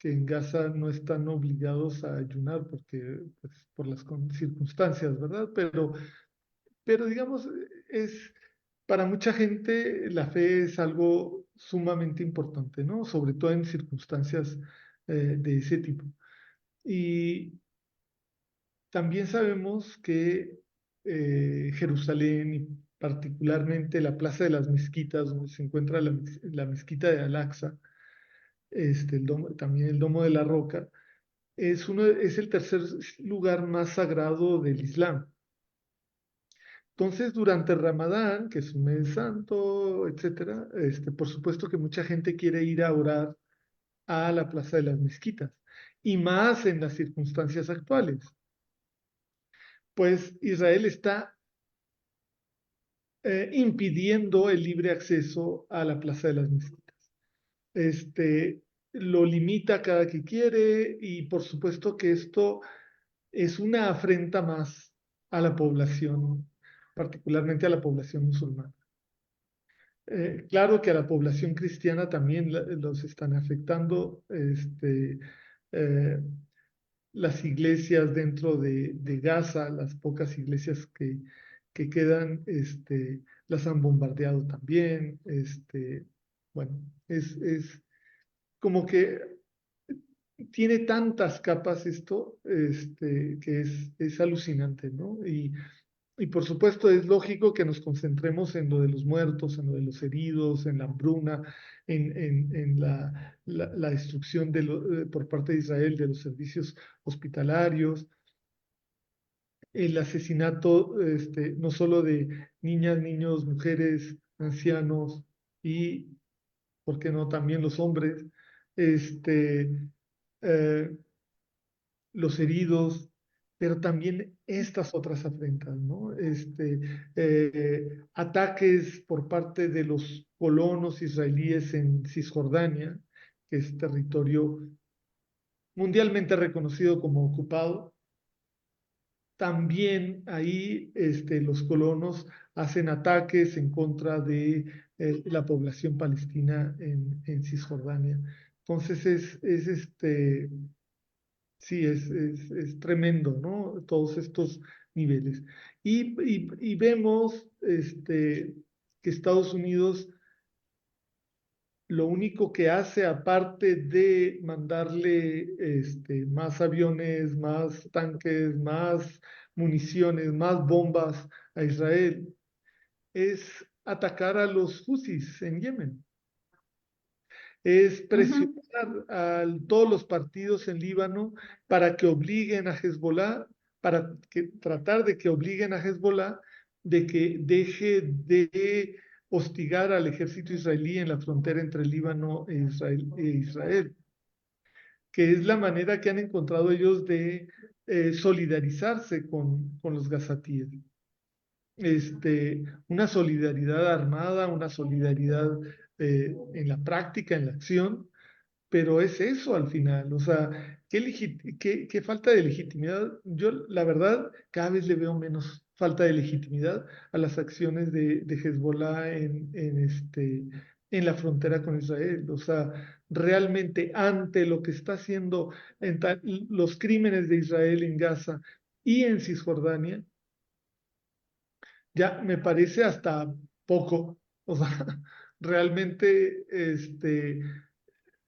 en Gaza no están obligados a ayunar porque, pues, por las circunstancias, ¿verdad? Pero digamos, para mucha gente la fe es algo sumamente importante, ¿no? Sobre todo en circunstancias de ese tipo. Y también sabemos que Jerusalén y particularmente la Plaza de las Mezquitas, donde se encuentra la mezquita de Al-Aqsa, también el Domo de la Roca, es el tercer lugar más sagrado del Islam. Entonces, durante Ramadán, que es un mes santo, etcétera, por supuesto que mucha gente quiere ir a orar a la Plaza de las Mezquitas, y más en las circunstancias actuales. Pues Israel está impidiendo el libre acceso a la Plaza de las Mezquitas. Este, lo limita cada que quiere, y por supuesto que esto es una afrenta más a la población, particularmente a la población musulmana. Claro que a la población cristiana también los están afectando. Eh, las iglesias dentro de Gaza, las pocas iglesias que quedan, las han bombardeado también. Bueno, es como que tiene tantas capas esto, que es alucinante, ¿no? Y por supuesto es lógico que nos concentremos en lo de los muertos, en lo de los heridos, en la hambruna, en la destrucción por parte de Israel de los servicios hospitalarios, el asesinato, no solo de niñas, niños, mujeres, ancianos y, ¿por qué no?, también los hombres, eh, los heridos, pero también estas otras afrentas, ¿no? Ataques por parte de los colonos israelíes en Cisjordania, que es territorio mundialmente reconocido como ocupado. También ahí, los colonos hacen ataques en contra de la población palestina en Cisjordania. Entonces sí, es tremendo, ¿no? Todos estos niveles. Y vemos, que Estados Unidos lo único que hace, aparte de mandarle, más aviones, más tanques, más municiones, más bombas a Israel, es atacar a los Husis en Yemen. Es Ujú. presionar a todos los partidos en Líbano para que obliguen a Hezbollah, tratar de que obliguen a Hezbollah de que deje de hostigar al ejército israelí en la frontera entre Líbano e Israel, que es la manera que han encontrado ellos de solidarizarse con los gazatíes. Una solidaridad armada, una solidaridad en la práctica, en la acción, pero es eso al final, o sea, qué falta de legitimidad. Yo, la verdad, cada vez le veo menos falta de legitimidad a las acciones de Hezbollah en la frontera con Israel. O sea, realmente ante lo que está haciendo los crímenes de Israel en Gaza y en Cisjordania, ya me parece hasta poco. O sea, realmente,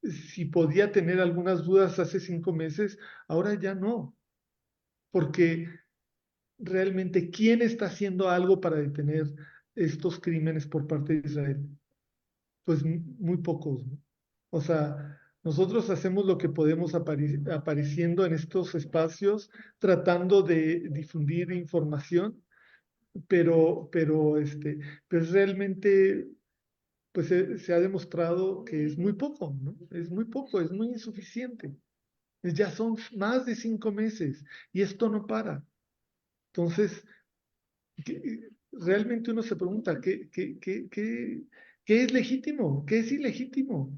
si podía tener algunas dudas hace 5 meses, ahora ya no, porque realmente, ¿quién está haciendo algo para detener estos crímenes por parte de Israel? Pues muy pocos, ¿no? O sea, nosotros hacemos lo que podemos apareciendo en estos espacios, tratando de difundir información, pero realmente pues se ha demostrado que es muy poco, ¿no? Es muy poco, es muy insuficiente. Ya son más de 5 meses y esto no para. Entonces, realmente uno se pregunta, ¿qué es legítimo? ¿Qué es ilegítimo?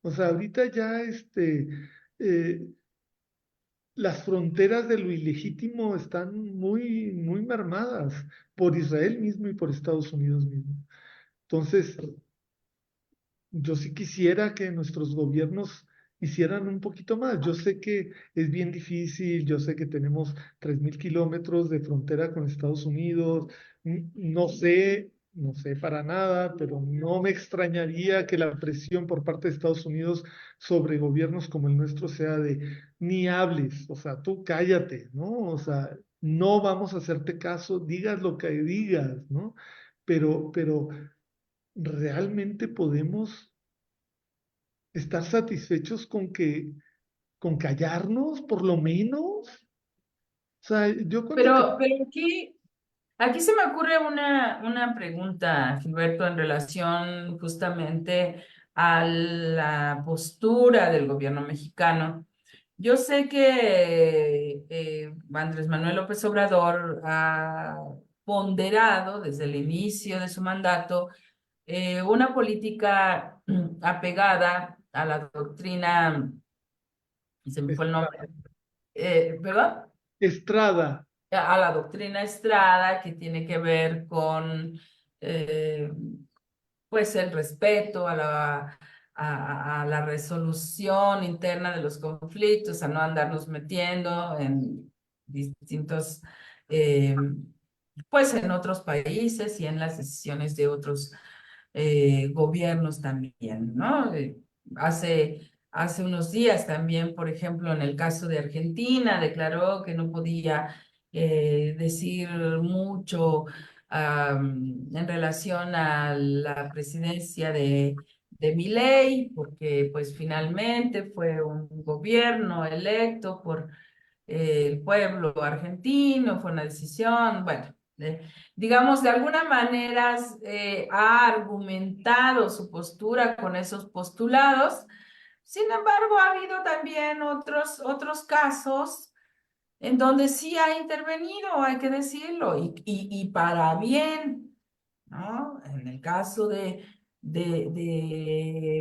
O sea, ahorita ya eh, las fronteras de lo ilegítimo están muy mermadas por Israel mismo y por Estados Unidos mismo. Entonces, yo sí quisiera que nuestros gobiernos hicieran un poquito más. Yo sé que es bien difícil, yo sé que tenemos 3.000 kilómetros de frontera con Estados Unidos. No sé para nada, pero no me extrañaría que la presión por parte de Estados Unidos sobre gobiernos como el nuestro sea de ni hables, o sea, tú cállate, ¿no? O sea, no vamos a hacerte caso, digas lo que digas, ¿no? Pero realmente podemos estar satisfechos con callarnos, por lo menos. O sea, yo con el Pero aquí se me ocurre una pregunta, Gilberto, en relación justamente a la postura del gobierno mexicano. Yo sé que Andrés Manuel López Obrador ha ponderado desde el inicio de su mandato una política apegada a la doctrina, y se me fue el nombre, ¿verdad? Estrada, A la doctrina Estrada, que tiene que ver con eh, pues el respeto a la resolución interna de los conflictos, a no andarnos metiendo en distintos, eh, pues en otros países y en las decisiones de otros gobiernos también, ¿no? Hace unos días también, por ejemplo, en el caso de Argentina, declaró que no podía decir mucho en relación a la presidencia de Milei, porque pues finalmente fue un gobierno electo por el pueblo argentino, fue una decisión, bueno, digamos, de alguna manera ha argumentado su postura con esos postulados. Sin embargo, ha habido también otros casos en donde sí ha intervenido, hay que decirlo, y para bien, ¿no? En el caso de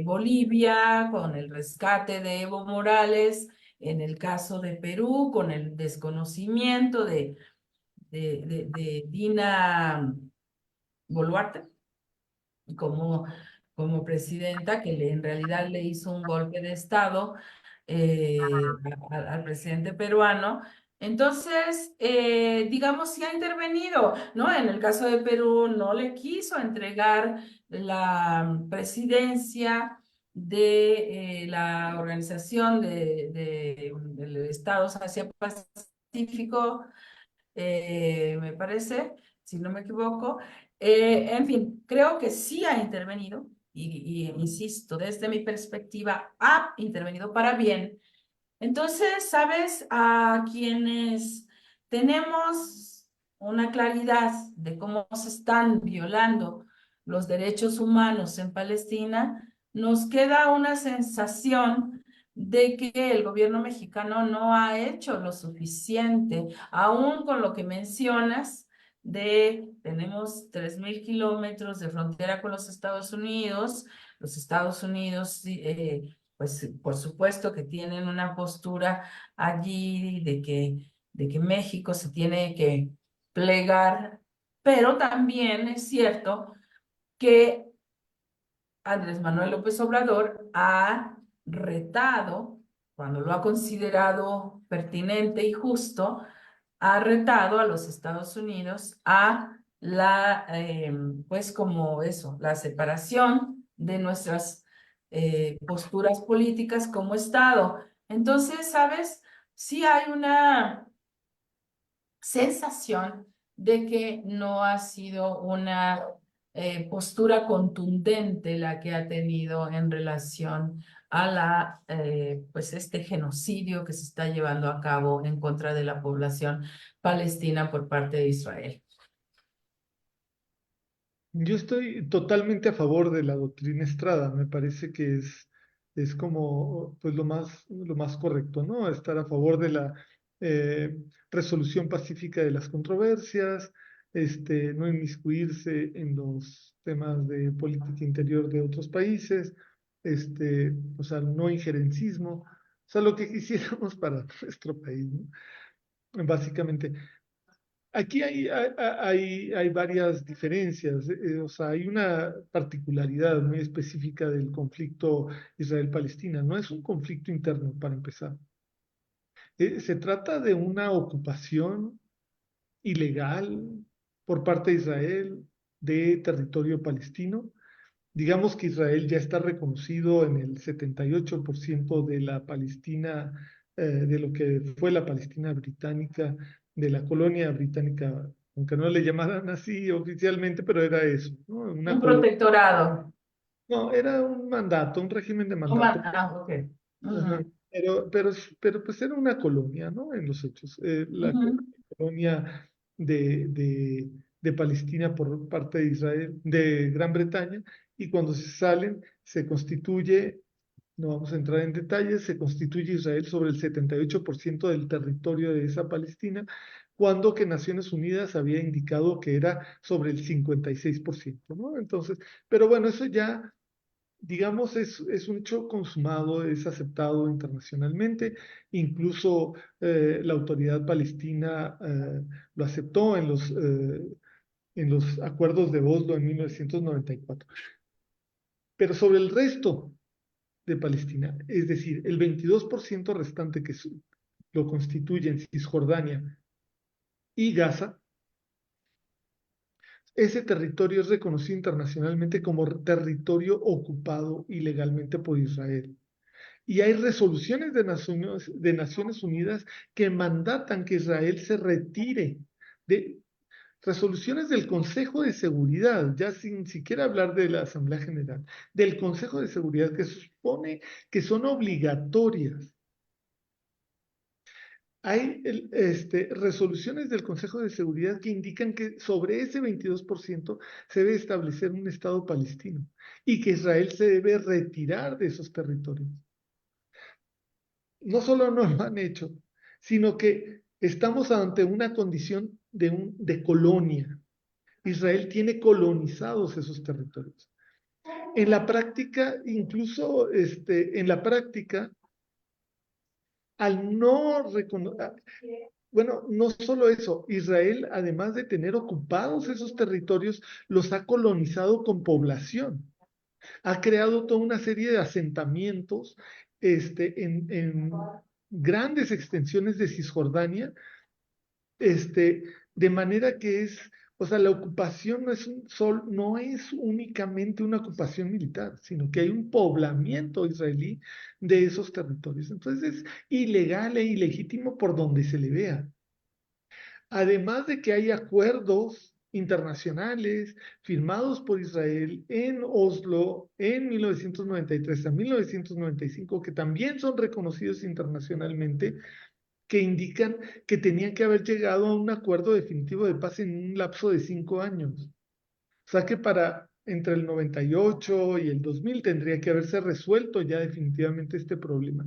Bolivia, con el rescate de Evo Morales, en el caso de Perú, con el desconocimiento de Dina Boluarte como, como presidenta, que en realidad le hizo un golpe de Estado al presidente peruano. Entonces, digamos, sí ha intervenido, ¿no? En el caso de Perú, no le quiso entregar la presidencia de la Organización de Estados Asia-Pacífico, me parece, si no me equivoco. En fin, creo que sí ha intervenido y insisto, desde mi perspectiva, ha intervenido para bien. Entonces, ¿sabes? A quienes tenemos una claridad de cómo se están violando los derechos humanos en Palestina, nos queda una sensación de que el gobierno mexicano no ha hecho lo suficiente, aún con lo que mencionas tenemos 3.000 kilómetros de frontera con los Estados Unidos sí, pues por supuesto que tienen una postura allí de que México se tiene que plegar, pero también es cierto que Andrés Manuel López Obrador ha retado, cuando lo ha considerado pertinente y justo, ha retado a los Estados Unidos a pues como eso, la separación de nuestras posturas políticas como Estado. Entonces, ¿sabes? Sí hay una sensación de que no ha sido una postura contundente la que ha tenido en relación a pues este genocidio que se está llevando a cabo en contra de la población palestina por parte de Israel. Yo estoy totalmente a favor de la doctrina Estrada. Me parece que es como pues lo más correcto, ¿no? Estar a favor de la eh, resolución pacífica de las controversias, no inmiscuirse en los temas de política interior de otros países, o sea, no injerencismo, o sea, lo que quisiéramos para nuestro país, ¿no? Básicamente. Aquí hay varias diferencias, o sea, hay una particularidad muy específica del conflicto Israel-Palestina. No es un conflicto interno, para empezar. Se trata de una ocupación ilegal por parte de Israel de territorio palestino. Digamos que Israel ya está reconocido en el 78% de la Palestina, de lo que fue la Palestina británica, de la colonia británica, aunque no le llamaran así oficialmente, pero era eso, ¿no? Una Un colonia. protectorado. No, era un mandato, un régimen de mandato. Ok. Ajá. Ujú, Pero pues era una colonia, ¿no? En los hechos. ujú. Colonia de Palestina por parte de Israel, de Gran Bretaña, y cuando se salen, se constituye, no vamos a entrar en detalles, se constituye Israel sobre el 78% del territorio de esa Palestina, cuando que Naciones Unidas había indicado que era sobre el 56%, ¿no? Entonces, pero bueno, eso ya digamos, es un hecho consumado, es aceptado internacionalmente, incluso la autoridad palestina lo aceptó en los acuerdos de Oslo en 1994. Pero sobre el resto de Palestina, es decir, el 22% restante que lo constituyen Cisjordania y Gaza, ese territorio es reconocido internacionalmente como territorio ocupado ilegalmente por Israel. Y hay resoluciones de Naciones Unidas que mandatan que Israel se retire de resoluciones del Consejo de Seguridad, ya sin siquiera hablar de la Asamblea General, del Consejo de Seguridad que se supone que son obligatorias. Hay resoluciones del Consejo de Seguridad que indican que sobre ese 22% se debe establecer un Estado palestino y que Israel se debe retirar de esos territorios. No solo no lo han hecho, sino que estamos ante una condición de colonia. Israel tiene colonizados esos territorios. En la práctica, incluso en la práctica, al no reconocer, bueno, no solo eso, Israel, además de tener ocupados esos territorios, los ha colonizado con población. Ha creado toda una serie de asentamientos en grandes extensiones de Cisjordania, de manera que o sea, la ocupación no es únicamente una ocupación militar, sino que hay un poblamiento israelí de esos territorios. Entonces es ilegal e ilegítimo por donde se le vea. Además de que hay acuerdos internacionales firmados por Israel en Oslo en 1993 a 1995, que también son reconocidos internacionalmente, que indican que tenían que haber llegado a un acuerdo definitivo de paz en un lapso de 5 años. O sea que para entre el 98 y el 2000 tendría que haberse resuelto ya definitivamente este problema.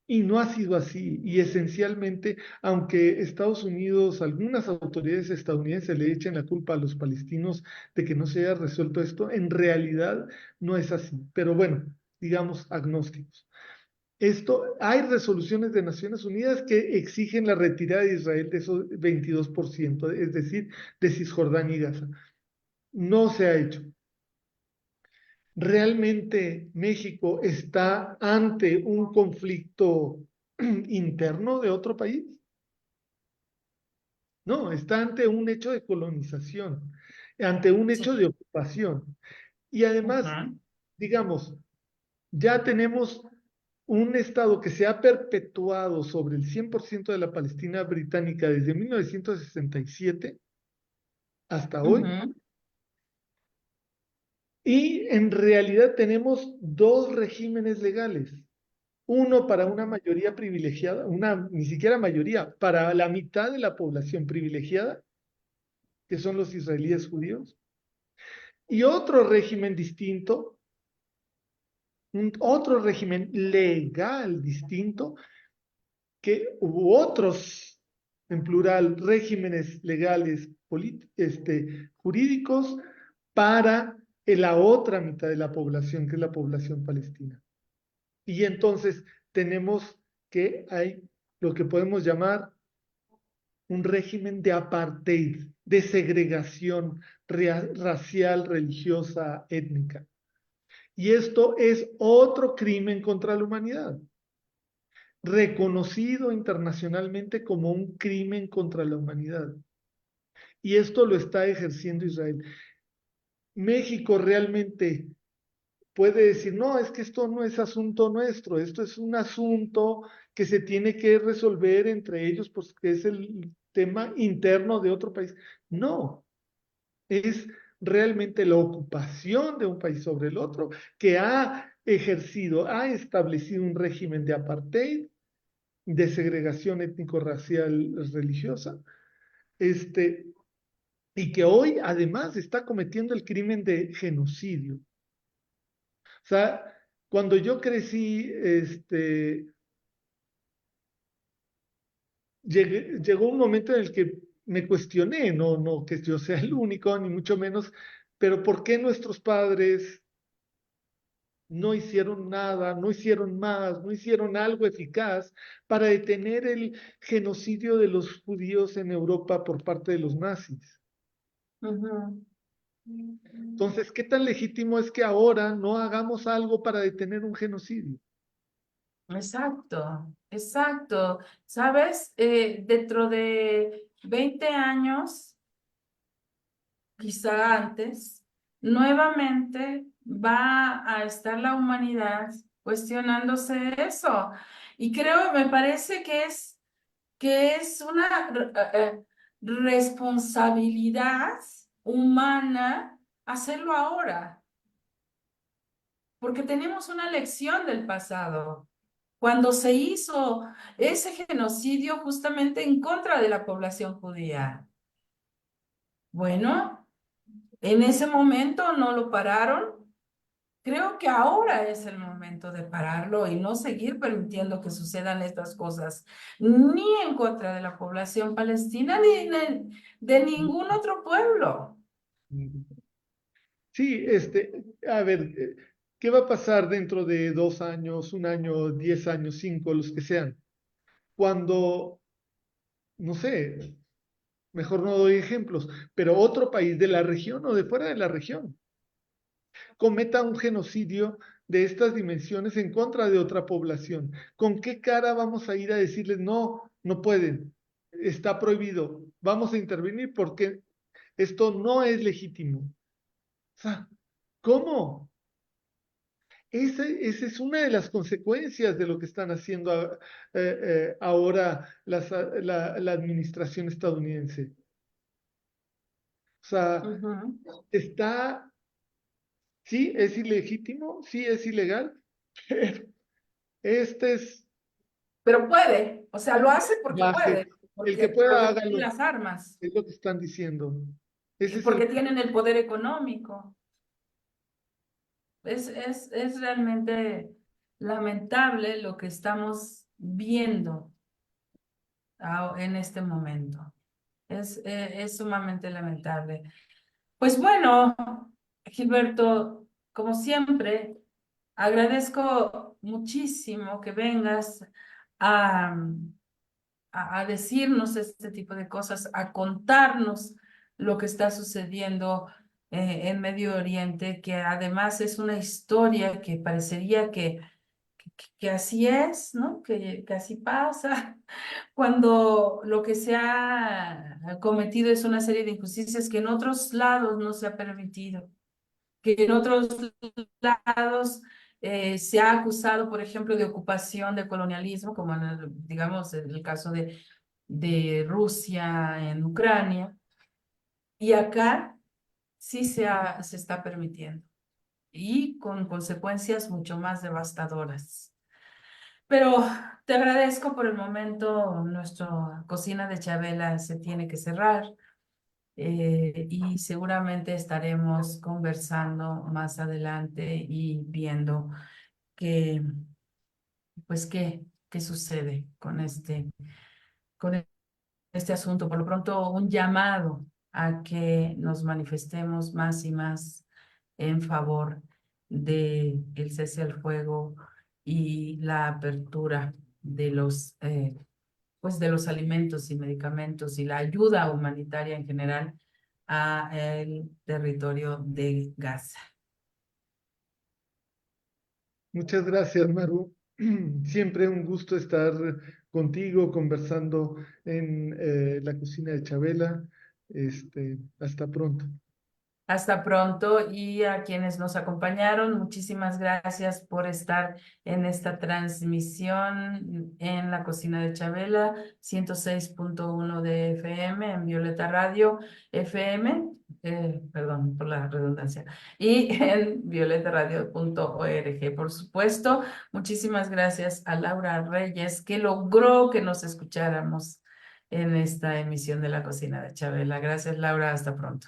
Y no ha sido así. Y esencialmente, aunque Estados Unidos, algunas autoridades estadounidenses le echen la culpa a los palestinos de que no se haya resuelto esto, en realidad no es así. Pero bueno, digamos agnósticos. Hay resoluciones de Naciones Unidas que exigen la retirada de Israel de esos 22%, es decir, de Cisjordania y Gaza. No se ha hecho. ¿Realmente México está ante un conflicto interno de otro país? No, está ante un hecho de colonización, ante un hecho de Sí. ocupación. Y además, Ujú, digamos, ya tenemos un Estado que se ha perpetuado sobre el 100% de la Palestina británica desde 1967 hasta hoy, ujú, y en realidad tenemos dos regímenes legales. Uno para una mayoría privilegiada, ni siquiera mayoría, para la mitad de la población privilegiada, que son los israelíes judíos, y otro régimen distinto, otro régimen legal distinto, que hubo otros, en plural, regímenes legales jurídicos para la otra mitad de la población, que es la población palestina. Y entonces tenemos que hay lo que podemos llamar un régimen de apartheid, de segregación racial, religiosa, étnica. Y esto es otro crimen contra la humanidad, reconocido internacionalmente como un crimen contra la humanidad. Y esto lo está ejerciendo Israel. México realmente puede decir, no, es que esto no es asunto nuestro, esto es un asunto que se tiene que resolver entre ellos porque es el tema interno de otro país. No, es realmente la ocupación de un país sobre el otro que ha ejercido, ha establecido un régimen de apartheid, de segregación étnico-racial religiosa, y que hoy además está cometiendo el crimen de genocidio. O sea, cuando yo crecí, llegó un momento en el que me cuestioné, no que yo sea el único, ni mucho menos, pero ¿por qué nuestros padres no hicieron nada, no hicieron más, no hicieron algo eficaz para detener el genocidio de los judíos en Europa por parte de los nazis? ujú. Entonces, ¿qué tan legítimo es que ahora no hagamos algo para detener un genocidio? Exacto, exacto. ¿Sabes? Dentro de 20 años, quizá antes, nuevamente va a estar la humanidad cuestionándose eso. Y creo, me parece que es una responsabilidad humana hacerlo ahora, porque tenemos una lección del pasado. Cuando se hizo ese genocidio justamente en contra de la población judía. Bueno, en ese momento no lo pararon. Creo que ahora es el momento de pararlo y no seguir permitiendo que sucedan estas cosas, ni en contra de la población palestina, ni de ningún otro pueblo. Sí, a ver, ¿qué va a pasar dentro de 2 años, un año, 10 años, cinco, los que sean? Cuando, no sé, mejor no doy ejemplos, pero otro país de la región o de fuera de la región cometa un genocidio de estas dimensiones en contra de otra población. ¿Con qué cara vamos a ir a decirles, no, no pueden, está prohibido, vamos a intervenir porque esto no es legítimo? O sea, ¿cómo? Esa es una de las consecuencias de lo que están haciendo ahora la administración estadounidense. O sea, Ujú. está, sí, es ilegítimo, sí, es ilegal, pero este es Pero puede, o sea, lo hace porque baje. puede, El que pueda, porque tienen hágalo, las armas es lo que están diciendo. y Ese es el... porque tienen el poder económico. Es realmente lamentable lo que estamos viendo en este momento. Es sumamente lamentable. Pues bueno, Gilberto, como siempre. Agradezco muchísimo que vengas a, a decirnos este tipo de cosas, a contarnos lo que está sucediendo en Medio Oriente, que además es una historia que parecería que así es, ¿no? Que así pasa, cuando lo que se ha cometido es una serie de injusticias que en otros lados no se ha permitido, que en otros lados se ha acusado, por ejemplo, de ocupación, de colonialismo, como en digamos, en el caso de Rusia en Ucrania, y acá sí se está permitiendo, y con consecuencias mucho más devastadoras. Pero te agradezco por el momento, nuestra cocina de Chabela se tiene que cerrar. Y seguramente estaremos conversando más adelante y viendo qué, pues qué sucede con este asunto. Por lo pronto, un llamado a que nos manifestemos más y más en favor de el cese al fuego y la apertura de pues de los alimentos y medicamentos y la ayuda humanitaria en general a el territorio de Gaza. Muchas gracias, Maru. Siempre un gusto estar contigo conversando en la cocina de Chabela. Hasta pronto. Hasta pronto, y a quienes nos acompañaron, muchísimas gracias por estar en esta transmisión en la cocina de Chabela, 106.1 de FM en Violeta Radio FM, perdón por la redundancia, y en violetaradio.org. Por supuesto, muchísimas gracias a Laura Reyes, que logró que nos escucháramos en esta emisión de la cocina de Chabela. Gracias, Laura, hasta pronto.